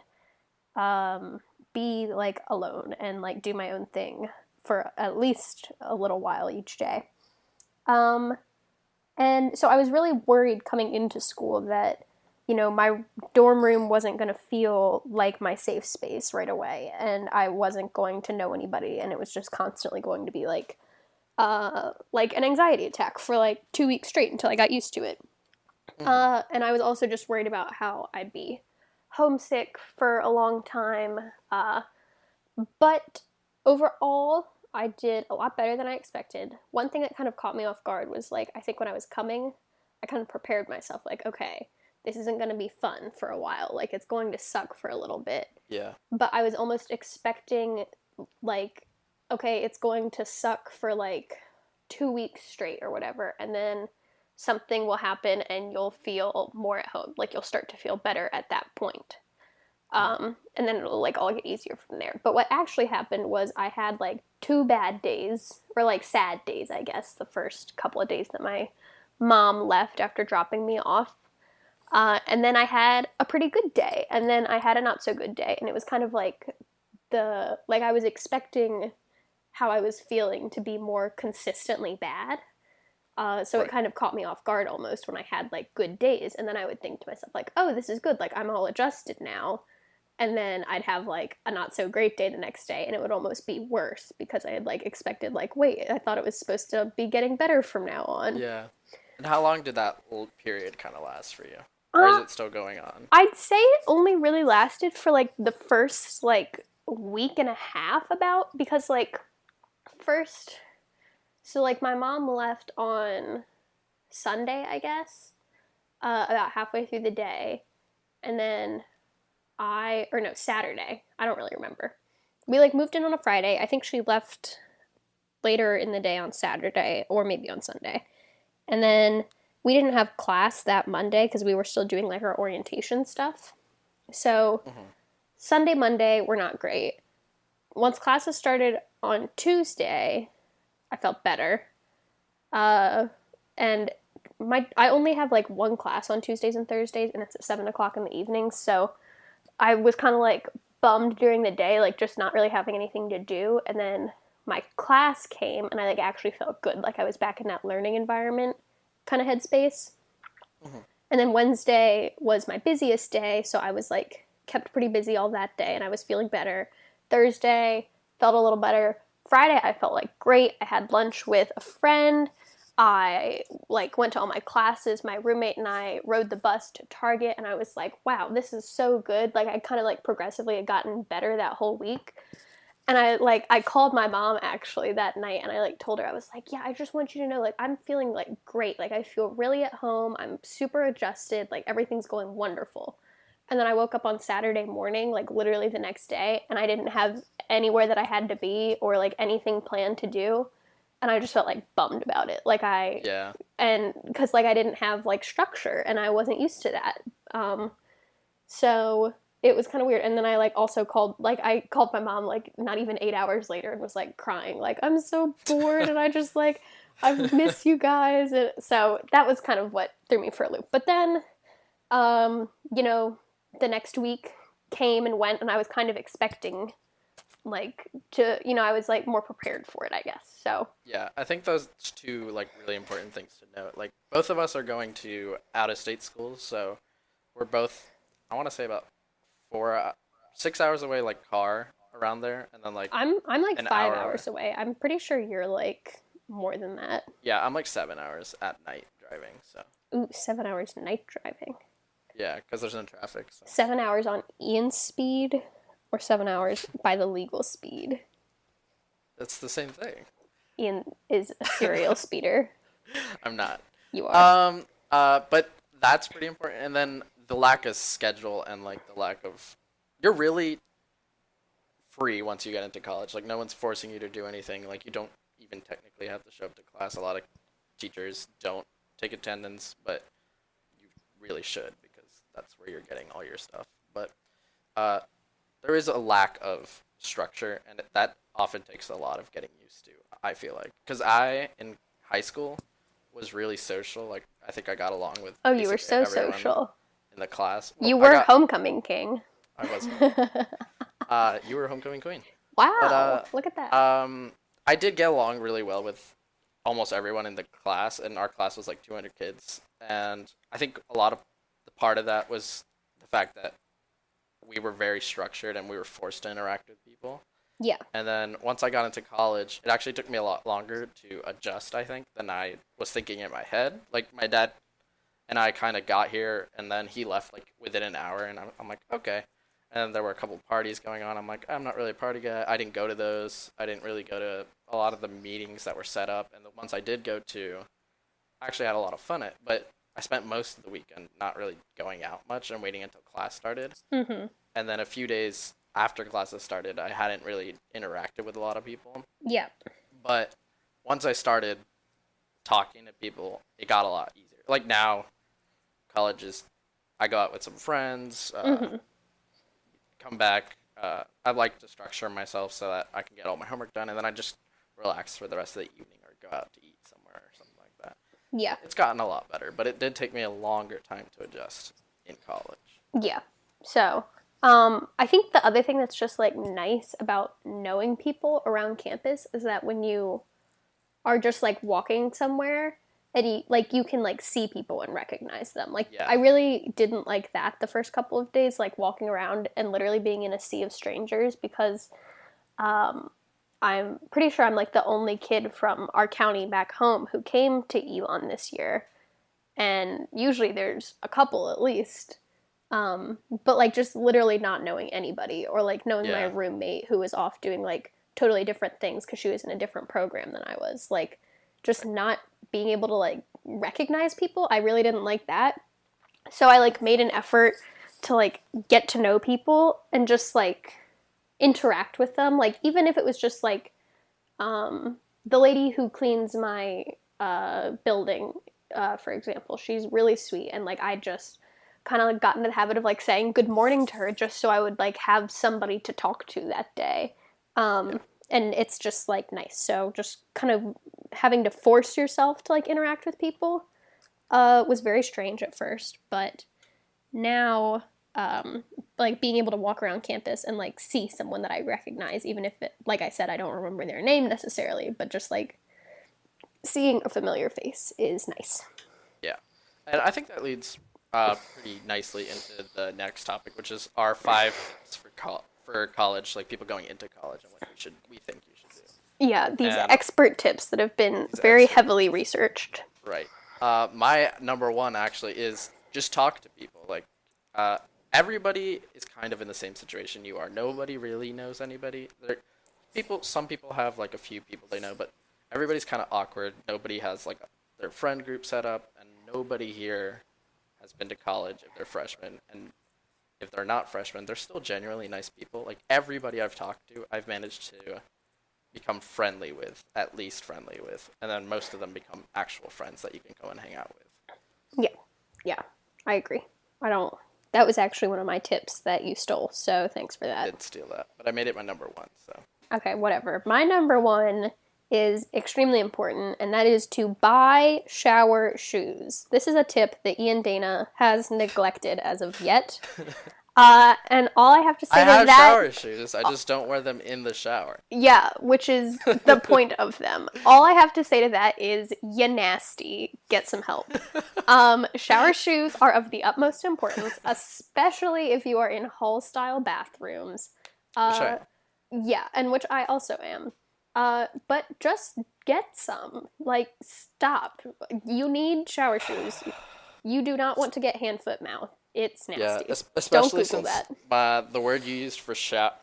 S1: be like alone and like do my own thing for at least a little while each day. Um, and so I was really worried coming into school that, my dorm room wasn't going to feel like my safe space right away. And I wasn't going to know anybody. And it was just constantly going to be like an anxiety attack for like 2 weeks straight until I got used to it.
S2: Hmm.
S1: And I was also just worried about how I'd be homesick for a long time. But overall, I did a lot better than I expected. One thing that kind of caught me off guard was like, I think when I was coming, I kind of prepared myself like, okay, this isn't going to be fun for a while. Like, it's going to suck for a little bit.
S2: Yeah.
S1: But I was almost expecting, like, okay, it's going to suck for like 2 weeks straight or whatever. And then something will happen and you'll feel more at home. Like, you'll start to feel better at that point.
S2: Hmm.
S1: And then it'll like all get easier from there. But what actually happened was I had like 2 bad days, or like sad days, I guess, the first couple of days that my mom left after dropping me off. And then I had a pretty good day, and then I had a not so good day, and it was kind of like I was expecting how I was feeling to be more consistently bad. So it
S2: Right.
S1: kind of caught me off guard almost when I had like good days, and then I would think to myself like, oh, this is good, like I'm all adjusted now. And then I'd have like a not so great day the next day, and it would almost be worse because I had like expected like, wait, I thought it was supposed to be getting better from now on.
S2: Yeah. And how long did that little period kind of last for you? Or is
S1: Uh,
S2: it still going on?
S1: I'd say it only really lasted for like the first like week and a half about because like first so like my mom left on Sunday, I guess, about halfway through the day, and then or no, Saturday. I don't really remember. We like moved in on a Friday. I think she left later in the day on Saturday or maybe on Sunday. And then we didn't have class that Monday because we were still doing like our orientation stuff. So
S2: Hmm.
S1: Sunday, Monday were not great. Once classes started on Tuesday, I felt better. Uh, and I only have like one class on Tuesdays and Thursdays, and it's at 7 o'clock in the evening. So I was kind of like bummed during the day, like just not really having anything to do. And then my class came, and I like actually felt good, like I was back in that learning environment kind of headspace.
S2: Hmm.
S1: And then Wednesday was my busiest day, so I was like kept pretty busy all that day and I was feeling better. Thursday felt a little better. Friday I felt like great. I had lunch with a friend. I like went to all my classes. My roommate and I rode the bus to Target and I was like, wow, this is so good. Like I kind of like progressively had gotten better that whole week. And I called my mom actually that night and I like told her, I was like, yeah, I just want you to know, like, I'm feeling like great. Like I feel really at home. I'm super adjusted. Like everything's going wonderful. And then I woke up on Saturday morning, like literally the next day, and I didn't have anywhere that I had to be or like anything planned to do. And I just felt like bummed about it.
S2: Yeah.
S1: And because like I didn't have like structure and I wasn't used to that. So it was kind of weird. And then I called my mom like not even 8 hours later and was like crying, like, I'm so bored and I just like, I miss you guys. And so that was kind of what threw me for a loop. But then, you know, the next week came and went and I was kind of expecting like to, I was like more prepared for it, I guess. So,
S2: Yeah, I think those two like really important things to note. Like both of us are going to out of state schools, so we're both I want to say about 6 hours away, like car around there, and then like
S1: I'm like
S2: an
S1: five
S2: hour away.
S1: hours away. I'm pretty sure you're like more than that.
S2: Yeah, I'm like 7 hours at night driving. So
S1: Ooh, 7 hours night driving.
S2: yeah, because there's no traffic. So
S1: 7 hours on Ian's speed or 7 hours by the legal speed.
S2: it's the same thing.
S1: Ian is a serial speeder.
S2: I'm not.
S1: You are.
S2: But that's pretty important. And then the lack of schedule and like the lack of you're really free once you get into college. Like no one's forcing you to do anything. Like you don't even technically have to show up to class. A lot of teachers don't take attendance, but you really should because that's where you're getting all your stuff. But uh, there is a lack of structure, and that often takes a lot of getting used to. I feel like because I in high school was really social. Like I think I got along with
S1: Oh, you were
S2: basically
S1: so
S2: everyone
S1: social.
S2: in the class. Well,
S1: You
S2: I
S1: were
S2: got
S1: homecoming king.
S2: I was you were homecoming queen, but
S1: Wow, look at that.
S2: I did get along really well with almost everyone in the class, and our class was like 200 kids, and I think a lot of the part of that was the fact that we were very structured and we were forced to interact with people.
S1: Yeah.
S2: And then once I got into college, it actually took me a lot longer to adjust, I think, than I was thinking in my head. Like my dad and I kind of got here, and then he left like within an hour, and I'm like, okay. And there were a couple parties going on. I'm like, I'm not really a party guy. I didn't go to those. I didn't really go to a lot of the meetings that were set up, and the ones I did go to, I actually had a lot of fun at. But I spent most of the weekend not really going out much and waiting until class started.
S1: Mhm.
S2: And then a few days after classes started, I hadn't really interacted with a lot of people.
S1: Yeah.
S2: But once I started talking to people, it got a lot easier. Like now, college is, I go out with some friends,
S1: Mhm.
S2: come back. I like to structure myself so that I can get all my homework done, and then I just relax for the rest of the evening or go out to eat somewhere or something like that.
S1: Yeah.
S2: It's gotten a lot better, but it did take me a longer time to adjust in college.
S1: Yeah. So, I think the other thing that's just like nice about knowing people around campus is that when you are just like walking somewhere and you can like see people and recognize them. Like
S2: Yeah.
S1: I really didn't like that the first couple of days, like walking around and literally being in a sea of strangers because um, I'm pretty sure I'm like the only kid from our county back home who came to Elon this year, and usually there's a couple at least. But like just literally not knowing anybody or like knowing my
S2: Yeah.
S1: roommate who was off doing like totally different things because she was in a different program than I was. Like just not being able to like recognize people. I really didn't like that. So I like made an effort to like get to know people and just like interact with them. Like even if it was just like the lady who cleans my building, for example, she's really sweet and like I just kind of like got into the habit of like saying good morning to her just so I would like have somebody to talk to that day.
S2: Yeah.
S1: And it's just like nice. So just kind of having to force yourself to like interact with people was very strange at first, but now like being able to walk around campus and like see someone that I recognize, even if it, like I said, I don't remember their name necessarily, but just like seeing a familiar face is nice.
S2: Yeah. And I think that leads pretty nicely into the next topic, which is our 5 tips for college, like people going into college and what we think you should do.
S1: Yeah, these
S2: And
S1: expert tips that have been
S2: these
S1: very
S2: expert
S1: heavily researched.
S2: Right. My number one actually is just talk to people. Like, uh, everybody is kind of in the same situation you are. Nobody really knows anybody. Some people have like a few people they know, but everybody's kind of awkward. Nobody has like their friend group set up, and nobody here has been to college if they're freshmen. And if they're not freshmen, they're still genuinely nice people. Like everybody I've talked to, I've managed to become friendly with, at least friendly with, and then most of them become actual friends that you can go and hang out with.
S1: Yeah, yeah, I agree. I don't. That was actually one of my tips that you stole, so thanks for
S2: I
S1: that.
S2: did steal that, but I made it my number one, so.
S1: Okay, whatever. My number one is extremely important, and that is to buy shower shoes. This is a tip that Ian Dana has neglected as of yet. And all I have to say
S2: I
S1: to
S2: have
S1: that,
S2: shower shoes, I just don't wear them in the shower.
S1: yeah, which is the point of them. All I have to say to that is, you nasty. Get some help. Shower shoes are of the utmost importance, especially if you are in hall-style bathrooms.
S2: Which I
S1: Yeah, and which I also am. But just get some. Like, stop. You need shower shoes. You do not want to get hand, foot, mouth. It's
S2: Yeah,
S1: nasty. Don't
S2: especially
S1: Google
S2: since
S1: that.
S2: the word you used for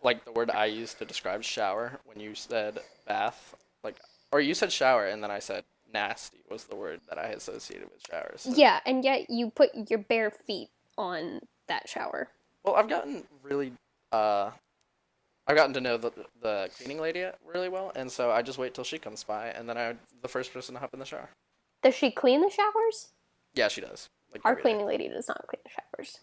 S2: like the word I used to describe shower when you said bath, like, or you said shower and then I said nasty was the word that I associated with showers. So.
S1: Yeah, and yet you put your bare feet on that shower.
S2: Well, I've gotten to know the cleaning lady really well, and so I just wait till she comes by, and then I'm the first person to hop in the shower.
S1: Does she clean the showers?
S2: Yeah, she does. Like
S1: Our
S2: every day.
S1: cleaning lady does not clean the showers.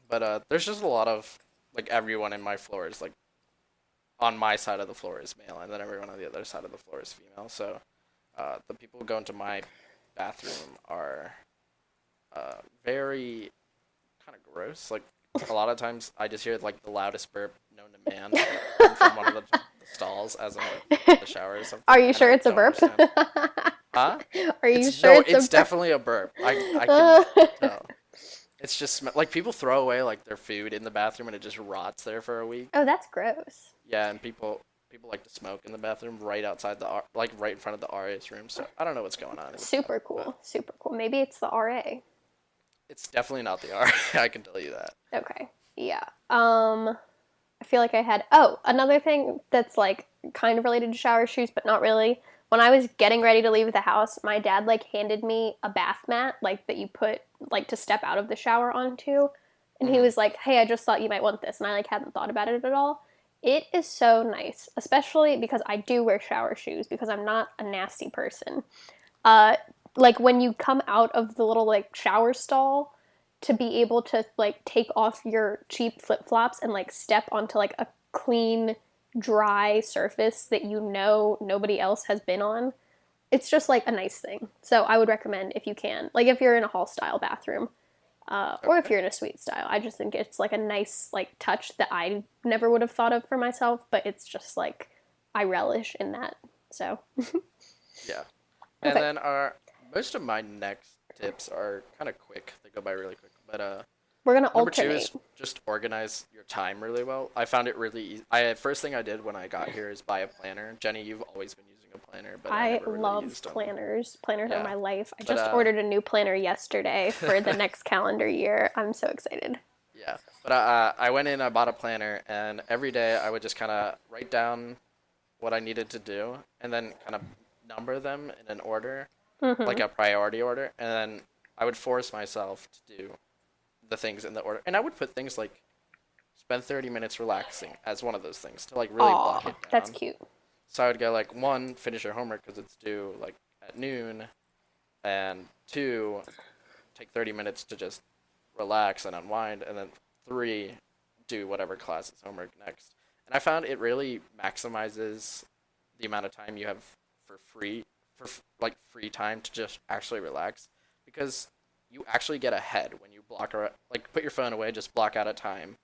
S2: But there's just a lot of like everyone in my floor is like on my side of the floor is male, and then everyone on the other side of the floor is female. So the people who go into my bathroom are very kind of gross. Like a lot of times, I just hear like the loudest burp known to man from one of the stalls as I'm like, in the shower or something.
S1: Are you
S2: and
S1: sure
S2: I
S1: it's a
S2: don't
S1: burp?
S2: understand. Huh?
S1: Are you
S2: It's
S1: sure
S2: no,
S1: it's
S2: it's
S1: a burp?
S2: definitely a burp. I can tell. It's just like people throw away like their food in the bathroom and it just rots there for a week.
S1: Oh, that's gross.
S2: Yeah, and people like to smoke in the bathroom right outside like right in front of the RA's room. So I don't know what's going on.
S1: Super cool. Super cool. Maybe it's the RA.
S2: It's definitely not the RA. I can tell you that.
S1: Okay. Yeah. I feel like I had another thing that's like kind of related to shower shoes, but not really. When I was getting ready to leave the house, my dad like handed me a bath mat like that you put like to step out of the shower onto. And he was like, "Hey, I just thought you might want this." And I like hadn't thought about it at all. It is so nice, especially because I do wear shower shoes because I'm not a nasty person. Like when you come out of the little like shower stall to be able to like take off your cheap flip-flops and like step onto like a clean dry surface that you know nobody else has been on. It's just like a nice thing. So I would recommend if you can, like if you're in a hall style bathroom, or if you're in a suite style. I just think it's like a nice like touch that I never would have thought of for myself, but it's just like I relish in that. So
S2: Yeah. And
S1: okay.
S2: then most of my next tips are kind of quick. They go by really quick. But
S1: We're gonna
S2: number two
S1: alternate.
S2: is just organize your time really well. I found it really easy. First thing I did when I got here is buy a planner. Jenny, you've always been using a planner, but I
S1: I
S2: never really
S1: love
S2: used them.
S1: planners. Planners are
S2: Yeah.
S1: my life. I
S2: But
S1: just ordered a new planner yesterday for the next calendar year. I'm so excited.
S2: yeah. But I went in, I bought a planner, and every day I would just kind of write down what I needed to do, and then kind of number them in an order, like a priority order, and then I would force myself to do the things in the order. And I would put things like spend 30 minutes relaxing as one of those things to like really block it down.
S1: That's cute.
S2: So I would go like 1, finish your homework because it's due like at noon, and 2, take 30 minutes to just relax and unwind, and then 3, do whatever class is homework next. And I found it really maximizes the amount of time you have for free time to just actually relax, because you actually get ahead when you like put your phone away, just block out a time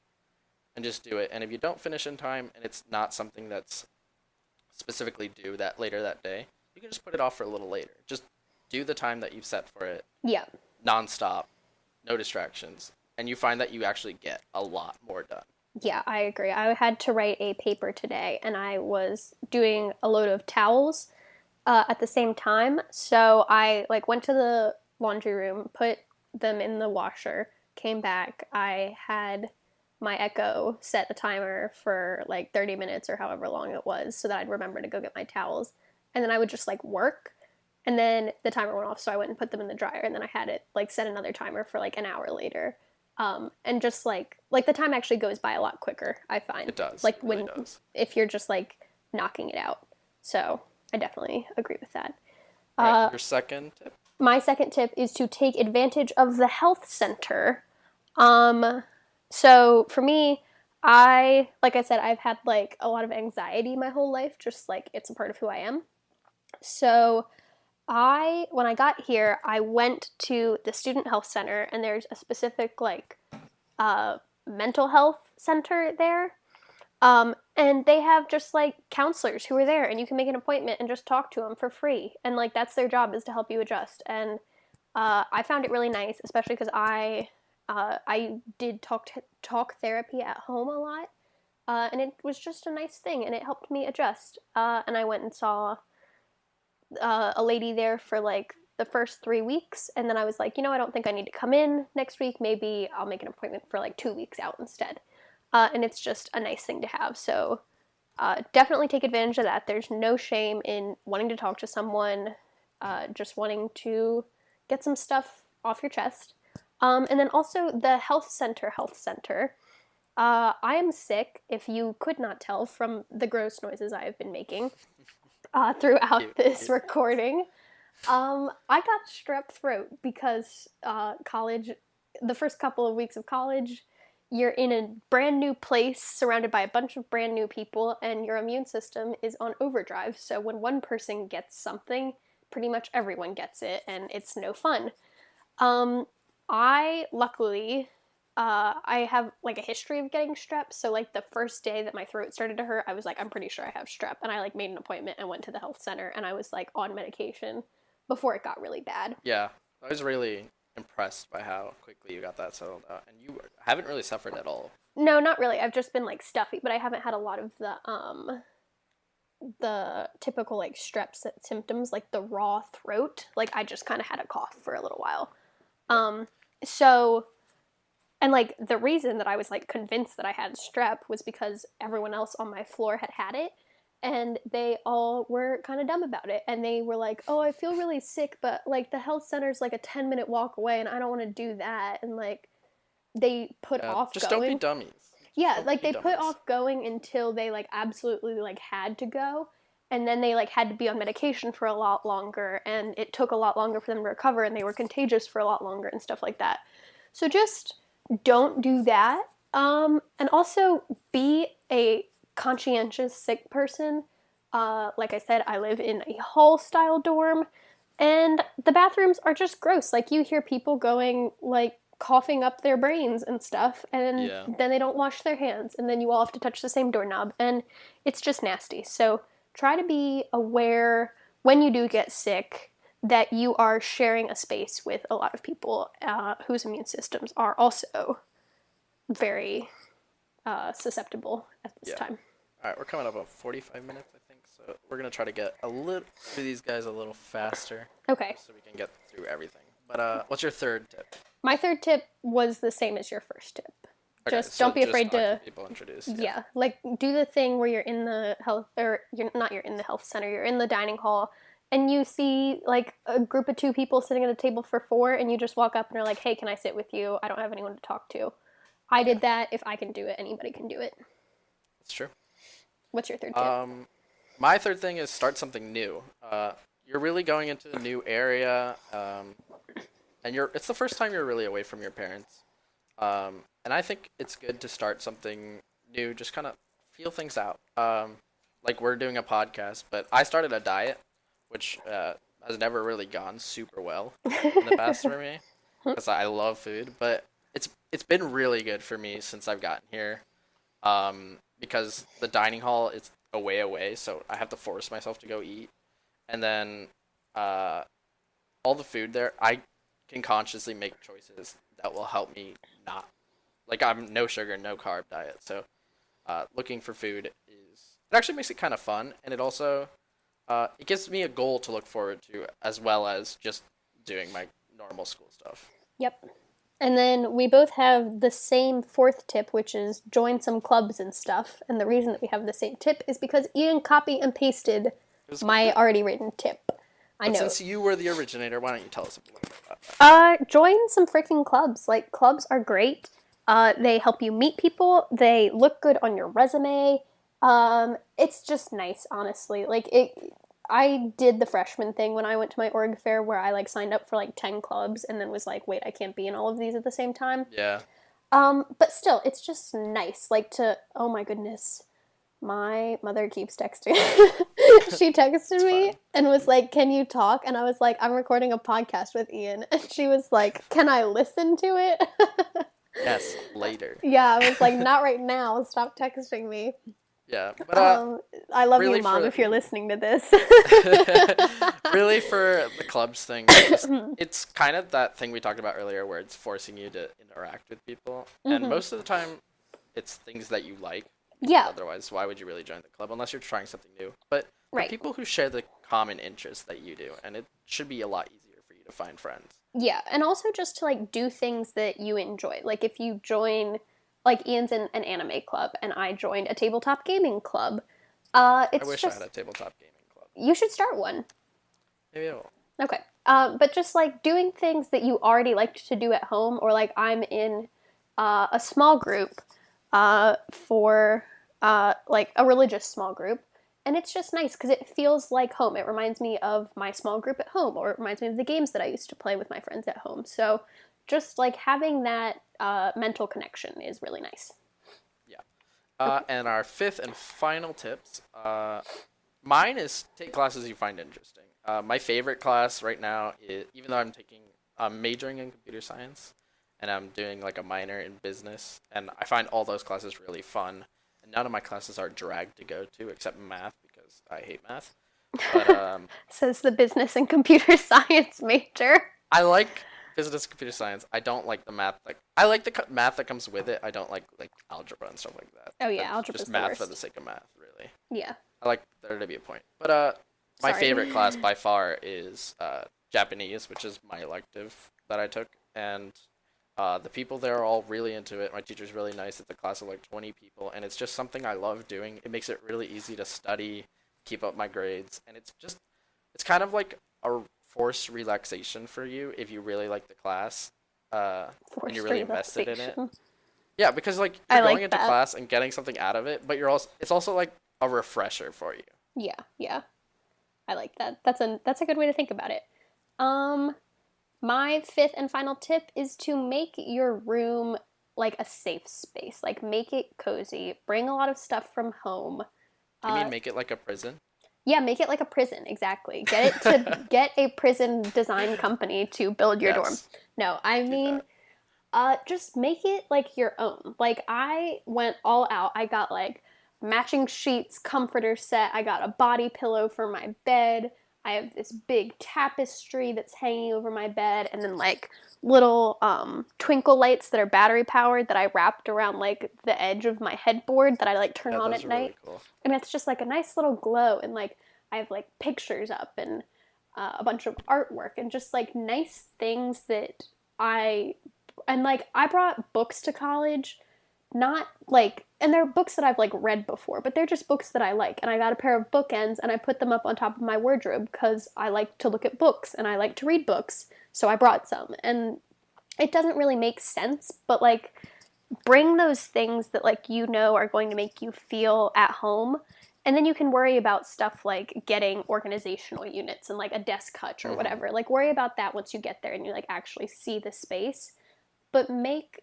S2: and just do it. And if you don't finish in time and it's not something that's specifically due that later that day, you can just put it off for a little later. Just do the time that you've set for it
S1: Yeah.
S2: nonstop, no distractions, and you find that you actually get a lot more done.
S1: Yeah, I agree. I had to write a paper today, and I was doing a load of towels at the same time. So I like went to the laundry room, put them in the washer, came back. I had my Echo set a timer for like 30 minutes or however long it was so that I'd remember to go get my towels. And then I would just like work. And then the timer went off, so I went and put them in the dryer. And then I had it like set another timer for like an hour later. And just like the time actually goes by a lot quicker, I find.
S2: It does.
S1: Like
S2: It really
S1: when
S2: does.
S1: if you're just like knocking it out. So I definitely agree with that.
S2: All right,
S1: Uh,
S2: your second tip.
S1: my second tip is to take advantage of the health center. Um, so for me, like I said, I've had like a lot of anxiety my whole life, just like it's a part of who I am. So when I got here, I went to the student health center, and there's a specific like uh, mental health center there. And they have just like counselors who are there, and you can make an appointment and just talk to them for free. And like that's their job, is to help you adjust. And I found it really nice, especially because I did talk therapy at home a lot, and it was just a nice thing, and it helped me adjust. And I went and saw a lady there for like the first 3 weeks, and then I was like, I don't think I need to come in next week. Maybe I'll make an appointment for like 2 weeks out instead. And it's just a nice thing to have. So definitely take advantage of that. There's no shame in wanting to talk to someone, just wanting to get some stuff off your chest. And then also the health center. I am sick, if you could not tell from the gross noises I have been making throughout
S2: Cute,
S1: this
S2: cute.
S1: recording. I got strep throat because college, the first couple of weeks of college, you're in a brand new place surrounded by a bunch of brand new people, and your immune system is on overdrive. So when one person gets something, pretty much everyone gets it, and it's no fun. Um, I luckily, I have like a history of getting strep. So like the first day that my throat started to hurt, I was like, I'm pretty sure I have strep, and I like made an appointment and went to the health center, and I was like on medication before it got really bad.
S2: Yeah, I was really impressed by how quickly you got that settled out, and you haven't really suffered at all.
S1: No, not really. I've just been like stuffy, but I haven't had a lot of the typical like strep symptoms, like the raw throat. Like I just kind of had a cough for a little while.
S2: Yeah,
S1: Um, so and like the reason that I was like convinced that I had strep was because everyone else on my floor had it, and they all were kind of dumb about it, and they were like, "Oh, I feel really sick, but like the health center's like a 10-minute walk away, and I don't want to do that." And like they put
S2: yeah.
S1: off
S2: Just don't be
S1: going.
S2: dummies. Just
S1: Yeah,
S2: don't
S1: like
S2: be
S1: they put
S2: dummies.
S1: off going until they like absolutely like had to go, and then they like had to be on medication for a lot longer, and it took a lot longer for them to recover, and they were contagious for a lot longer and stuff like that. So just don't do that. And also be a conscientious sick person. Like I said, I live in a hall style dorm, and the bathrooms are just gross. Like you hear people going like coughing up their brains and stuff, and
S2: Yeah,
S1: then they don't wash their hands, and then you all have to touch the same doorknob, and it's just nasty. So try to be aware when you do get sick that you are sharing a space with a lot of people whose immune systems are also very susceptible at this
S2: yeah.
S1: time.
S2: All right, we're coming up on 45 minutes, I think. So we're gonna try to get a little through these guys a little faster,
S1: Okay.
S2: so we can get through everything. But what's your third tip?
S1: My third tip was the same as your first tip.
S2: Okay,
S1: Just
S2: so
S1: don't be
S2: just
S1: afraid
S2: talk to
S1: to,
S2: people introduced. Yeah.
S1: yeah, like do the thing where you're in the health, or you're in the health center, you're in the dining hall, and you see like a group of two people sitting at a table for four, and you just walk up and are like, hey, can I sit with you? I don't have anyone to talk to. I
S2: Yeah,
S1: did that. If I can do it, anybody can do it.
S2: that's true.
S1: What's your third tip?
S2: Um, my third thing is start something new. You're really going into a new area, and it's the first time you're really away from your parents. And I think it's good to start something new, just kind of feel things out. Like we're doing a podcast, but I started a diet, which has never really gone super well in the past for me, because I love food, but it's been really good for me since I've gotten here. Because the dining hall is away, so I have to force myself to go eat, and then uh, all the food there, I can consciously make choices that will help me not like I'm no sugar, no carb diet. So looking for food is it actually makes it kind of fun, and it also it gives me a goal to look forward to as well as just doing my normal school stuff.
S1: Yep. And then we both have the same fourth tip, which is join some clubs and stuff. And the reason that we have the same tip is because Ian copy and pasted my already written tip. I
S2: But
S1: know.
S2: since you were the originator, why don't you tell us a little bit about that?
S1: Join some freaking clubs. Like, clubs are great. They help you meet people. They look good on your resume. It's just nice, honestly. I did the freshman thing when I went to my org fair where I like signed up for like 10 clubs and then was like, wait, I can't be in all of these at the same time.
S2: Yeah.
S1: But still, it's just nice. Like oh my goodness, my mother keeps texting. She texted me
S2: Fine.
S1: and was like, can you talk? And I was like, I'm recording a podcast with Ian. And she was like, can I listen to it?
S2: Yes, later.
S1: Yeah, I was like, not right now. Stop texting me.
S2: Yeah, but
S1: I love
S2: really
S1: you, Mom,
S2: for
S1: if you're listening to this.
S2: really for the clubs thing, it's kind of that thing we talked about earlier where it's forcing you to interact with people, and most of the time, it's things that you like.
S1: Yeah.
S2: Otherwise, why would you really join the club unless you're trying something new? But
S1: Right.
S2: people who share the common interests that you do, and it should be a lot easier for you to find friends.
S1: Yeah, and also just to like do things that you enjoy. Like if you join, like Ian's in an anime club, and I joined a tabletop gaming club. It's
S2: I wish
S1: just
S2: I had a tabletop gaming club.
S1: you should start one.
S2: Maybe I will.
S1: Okay. But just like doing things that you already liked to do at home, or like I'm in a small group for like a religious small group, and it's just nice because it feels like home. It reminds me of my small group at home, or it reminds me of the games that I used to play with my friends at home. So just like having that mental connection is really nice.
S2: Yeah. And our fifth and final tips. Mine is take classes you find interesting. My favorite class right now is, even though I'm majoring in computer science, and I'm doing like a minor in business, and I find all those classes really fun. And none of my classes are dragged to go to except math because I hate math. But
S1: Says the business and computer science major.
S2: I like business and computer science. I don't like the math. Like I like the math that comes with it. I don't like algebra and stuff like that.
S1: Oh yeah,
S2: That's
S1: algebra's
S2: just
S1: the
S2: math
S1: worst.
S2: for the sake of math, really.
S1: Yeah.
S2: I like there to be a point. But my
S1: Sorry.
S2: favorite class by far is Japanese, which is my elective that I took, and the people there are all really into it. My teacher's really nice. It's a class of like 20 people, and it's just something I love doing. It makes it really easy to study, keep up my grades, and it's kind of like a forced relaxation for you if you really like the class, and
S1: Forced
S2: you're really invested in it.
S1: relaxation.
S2: Yeah, because like
S1: I
S2: you're
S1: like
S2: going into
S1: that.
S2: class and getting something out of it, but it's also like a refresher for you.
S1: Yeah. I like that. That's a good way to think about it. My fifth and final tip is to make your room like a safe space. Like make it cozy. Bring a lot of stuff from home.
S2: You mean make it like a prison?
S1: Yeah, make it like a prison, exactly. Get a prison design company to build your dorm.
S2: Yes.
S1: No, I mean just make it like your own. Like I went all out. I got like matching sheets, comforter set. I got a body pillow for my bed. I have this big tapestry that's hanging over my bed, and then like little twinkle lights that are battery powered that I wrapped around like the edge of my headboard that I like turn on
S2: those
S1: at
S2: are really
S1: night.
S2: cool.
S1: And it's just like a nice little glow, and like I have like pictures up and a bunch of artwork and just like nice things that I brought books to college, not like, and they're books that I've like read before, but they're just books that I like, and I got a pair of bookends and I put them up on top of my wardrobe because I like to look at books and I like to read books, so I brought some. And it doesn't really make sense, but like bring those things that like are going to make you feel at home, and then you can worry about stuff like getting organizational units and like a desk hutch or whatever. Like worry about that once you get there and you like actually see the space, but make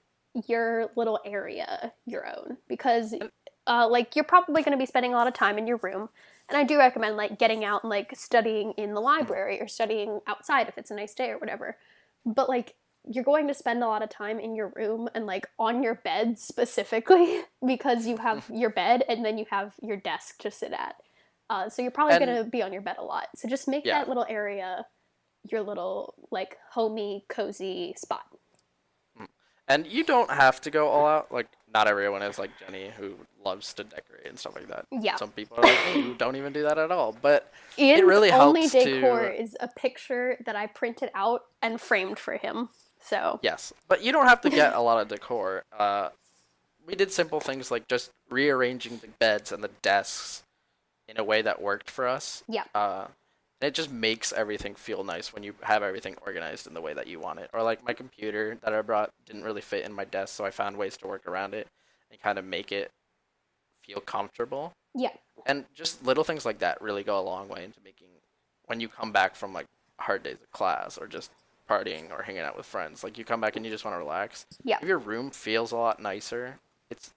S1: your little area your own, because like you're probably going to be spending a lot of time in your room, and I do recommend like getting out and like studying in the library or studying outside if it's a nice day or whatever. But like you're going to spend a lot of time in your room and like on your bed specifically because you have your bed and then you have your desk to sit at. So you're probably
S2: And
S1: going to be on your bed a lot. So just make
S2: yeah,
S1: that little area your little like homey cozy spot.
S2: Mm. And you don't have to go all out. Like, not everyone is like Jenny, who loves to decorate and stuff like that.
S1: Yeah.
S2: Some people are like me, who don't even do that at all. But it
S1: Ian's
S2: really
S1: only
S2: helps
S1: decor
S2: to.
S1: is a picture that I printed out and framed for him. So
S2: Yes, but you don't have to get a lot of decor. We did simple things like just rearranging the beds and the desks in a way that worked for us.
S1: yeah,
S2: And it just makes everything feel nice when you have everything organized in the way that you want it. Or like my computer that I brought didn't really fit in my desk, so I found ways to work around it and kind of make it feel comfortable.
S1: yeah,
S2: And just little things like that really go a long way into making when you come back from like hard days of class or just partying or hanging out with friends. Like you come back and you just want to relax.
S1: yeah,
S2: If your room feels a lot nicer, it's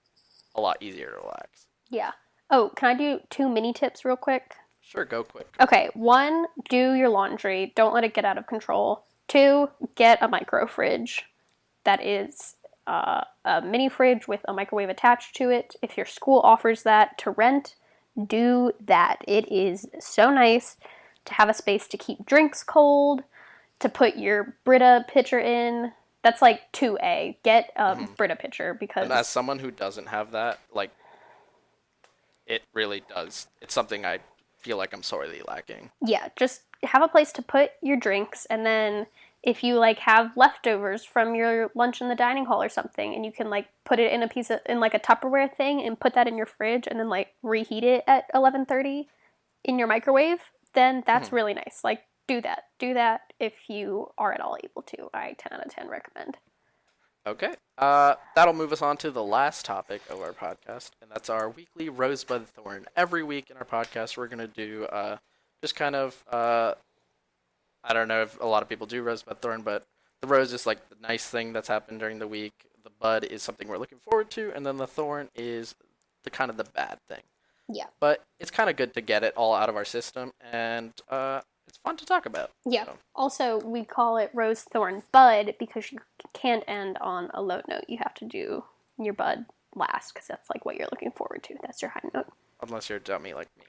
S2: a lot easier to relax.
S1: yeah. Oh, can I do 2 mini tips real quick?
S2: Sure, go quick.
S1: Okay, 1, do your laundry. Don't let it get out of control. 2, get a micro fridge that is a mini fridge with a microwave attached to it. If your school offers that to rent, do that. It is so nice to have a space to keep drinks cold, to put your Brita pitcher in. That's like 2A. Get a Brita pitcher because.
S2: And as someone who doesn't have that, like, it really does. It's something I feel like I'm sorely lacking.
S1: Yeah, just have a place to put your drinks, and then if you like have leftovers from your lunch in the dining hall or something, and you can like put it in a piece of in like a Tupperware thing and put that in your fridge and then like reheat it at 11:30 in your microwave, then that's really nice. Like do that. Do that if you are at all able to. I 10 out of 10 recommend.
S2: Okay. That'll move us on to the last topic of our podcast, and that's our weekly Rosebud Thorn. Every week in our podcast, we're gonna do just kind of I don't know if a lot of people do Rosebud Thorn, but the rose is like the nice thing that's happened during the week. The bud is something we're looking forward to, and then the thorn is the kind of the bad thing.
S1: Yeah.
S2: But it's kind of good to get it all out of our system, and it's fun to talk about.
S1: Yeah.
S2: So.
S1: Also, we call it rose thorn bud because you can't end on a low note. You have to do your bud last because that's like what you're looking forward to. That's your high note.
S2: Unless you're a dummy like me.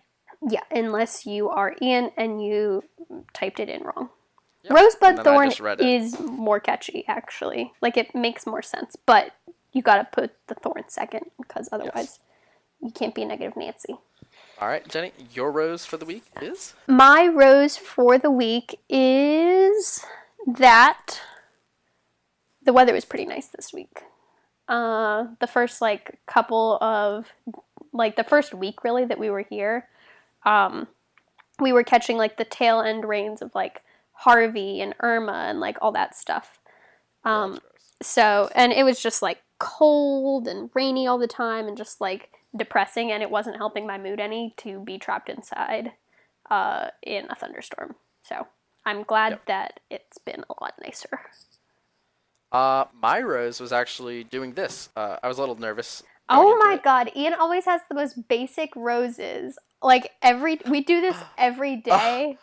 S1: Yeah, unless you are Ian and you typed it in wrong.
S2: Yep.
S1: Rosebud thorn
S2: is
S1: is more catchy, actually. Like, it makes more sense, but you gotta put the thorn second because otherwise you can't be a negative Nancy.
S2: All right, Jenny, your rose for the week is?
S1: My rose for the week is that the weather was pretty nice this week. The first, like, couple of, like, the first week, really, that we were here, we were catching, like, the tail end rains of, like, Harvey and Irma and, like, all that stuff. So, and it was just, like, cold and rainy all the time and just, like, depressing, and it wasn't helping my mood any to be trapped inside in a thunderstorm. So, I'm glad that it's been a lot nicer.
S2: My rose was actually doing this. I was a little nervous.
S1: Oh my god, Ian always has the most basic roses. Like, we do this every day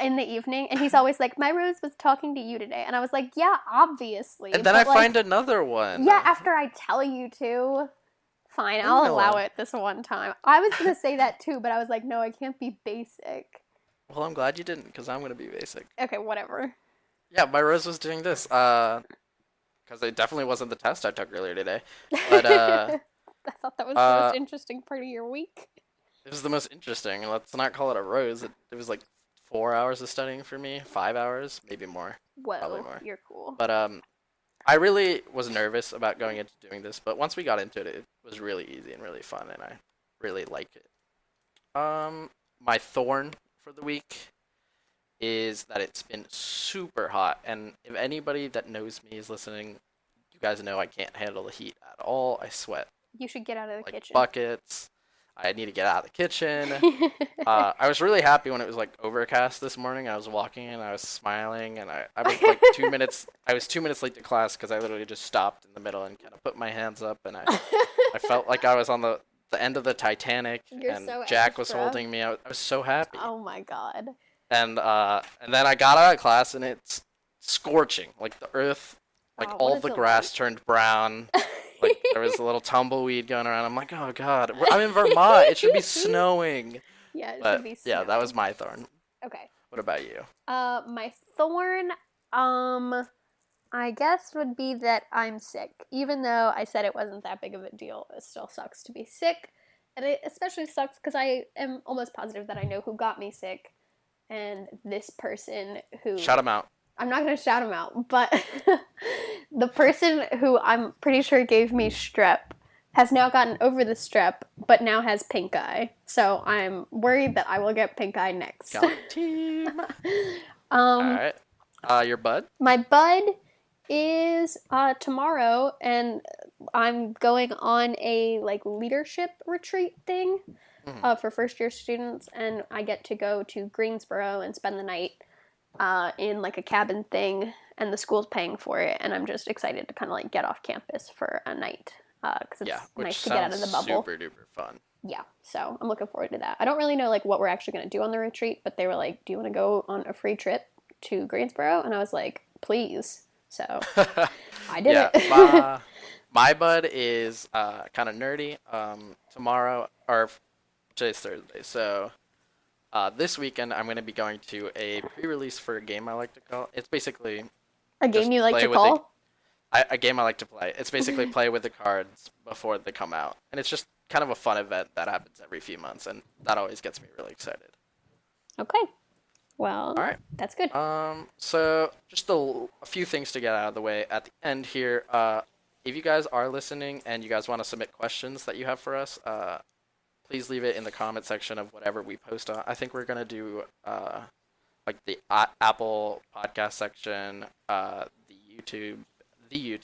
S1: in the evening, and he's always like, my rose was talking to you today. And I was like, yeah, obviously.
S2: And then I find another one.
S1: Yeah, after I tell you to. Fine, I'll allow it this one time. I was going to say that too, but I was like, no, I can't be basic.
S2: Well, I'm glad you didn't, because I'm going to be basic.
S1: Okay, whatever.
S2: Yeah, my rose was doing this. Because it definitely wasn't the test I took earlier today. But,
S1: I thought that was the most interesting part of your week.
S2: It was the most interesting. Let's not call it a rose. It was like 4 hours of studying for me. 5 hours, maybe more.
S1: Whoa,
S2: probably more.
S1: You're cool.
S2: But I really was nervous about going into doing this, but once we got into it, it was really easy and really fun, and I really liked it. My thorn for the week is that it's been super hot, and if anybody that knows me is listening, you guys know I can't handle the heat at all. I sweat.
S1: You should get out of the
S2: like
S1: kitchen.
S2: Buckets. I need to get out of the kitchen. I was really happy when it was like overcast this morning. I was walking and I was smiling, and I was like 2 minutes. I was 2 minutes late to class because I literally just stopped in the middle and kind of put my hands up, and I felt like I was on the end of the Titanic, and
S1: so
S2: Jack was
S1: extra.
S2: holding me. I was so happy.
S1: Oh my god.
S2: And then I got out of class, and it's scorching. Like the earth, like all the grass turned brown. Like, there was a little tumbleweed going around. I'm like, oh, God. I'm in Vermont. It should be snowing.
S1: Yeah, it
S2: But,
S1: should be snowing.
S2: yeah, that was my thorn.
S1: Okay.
S2: What What about you?
S1: My thorn, I guess would be that I'm sick. Even though I said it wasn't that big of a deal, it still sucks to be sick. And it especially sucks because I am almost positive that I know who got me sick. And this person who...
S2: Shout him out.
S1: I'm not going to shout him out, but the person who I'm pretty sure gave me strep has now gotten over the strep, but now has pink eye. So I'm worried that I will get pink eye next.
S2: Got team. All right. Your bud?
S1: My bud is tomorrow, and I'm going on a like leadership retreat thing for first year students, and I get to go to Greensboro and spend the night in like a cabin thing, and the school's paying for it, and I'm just excited to kind of like get off campus for a night because it's nice to get out of the bubble.
S2: Super duper fun.
S1: Yeah, so I'm looking forward to that. I don't really know like what we're actually going to do on the retreat, but they were like, "Do you want to go on a free trip to Greensboro?" And I was like, "Please." So I did it.
S2: My bud is kind of nerdy. Tomorrow, or today's Thursday, so this weekend I'm going to be going to a pre-release for a game I like to call. It's basically
S1: a game you like to call?
S2: A game I like to play. It's basically play with the cards before they come out, and it's just kind of a fun event that happens every few months, and that always gets me really excited.
S1: Okay. Well,
S2: all right.
S1: That's good.
S2: So just a few things to get out of the way at the end here. If you guys are listening and you guys want to submit questions that you have for us, please leave it in the comment section of whatever we post on. I think we're gonna do like the Apple podcast section, the YouTube,
S1: yeah,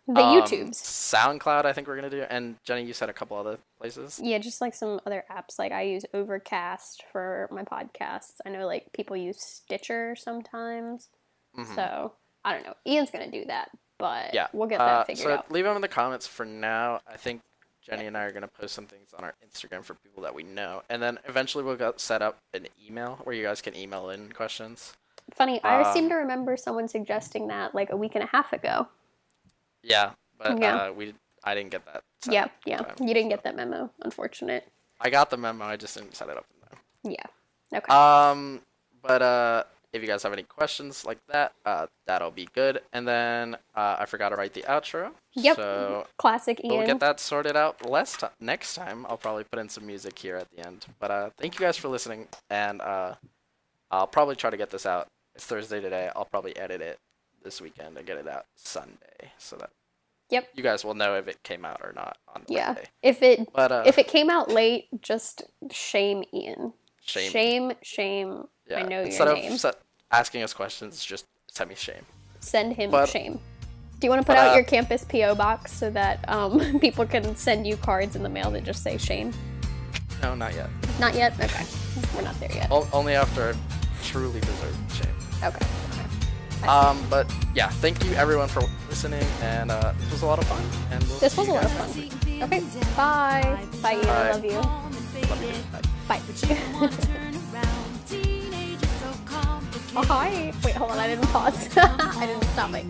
S1: the YouTubes,
S2: SoundCloud. I think we're gonna do, and Jenny, you said a couple other places.
S1: Yeah, just like some other apps. Like I use Overcast for my podcasts. I know like people use Stitcher sometimes. So I don't know. Ian's gonna do that, but yeah, we'll get that figured out.
S2: So leave them in the comments for now. I think Jenny and I are going to post some things on our Instagram for people that we know. And then eventually we'll set up an email where you guys can email in questions.
S1: Funny, I seem to remember someone suggesting that like a week and a half ago.
S2: Yeah, but I didn't get that.
S1: Yeah. You didn't get that memo, unfortunate.
S2: I got the memo, I just didn't set it up in there.
S1: Yeah. Okay.
S2: But if you guys have any questions like that, that'll be good. And then I forgot to write the outro.
S1: Yep.
S2: So
S1: classic Ian.
S2: We'll get that sorted out next time. I'll probably put in some music here at the end. But thank you guys for listening, and I'll probably try to get this out. It's Thursday today. I'll probably edit it this weekend and get it out Sunday, so that you guys will know if it came out or not on Monday.
S1: If it came out late, just shame Ian. Shame.
S2: Yeah.
S1: I know
S2: Instead
S1: your name.
S2: Instead of asking us questions, just send me shame.
S1: Send him shame. Do you want to put out your campus P.O. box so that people can send you cards in the mail that just say shame?
S2: No, not yet.
S1: Not yet? Okay. We're not there yet.
S2: Only after truly deserved shame.
S1: Okay.
S2: But yeah, thank you everyone for listening, and this was a lot of fun. And
S1: this was a lot of fun. Okay. Bye. Bye, Ian. I love you.
S2: Love you.
S1: Bye. Oh, hi. Wait, hold on. I didn't pause. I didn't stop it.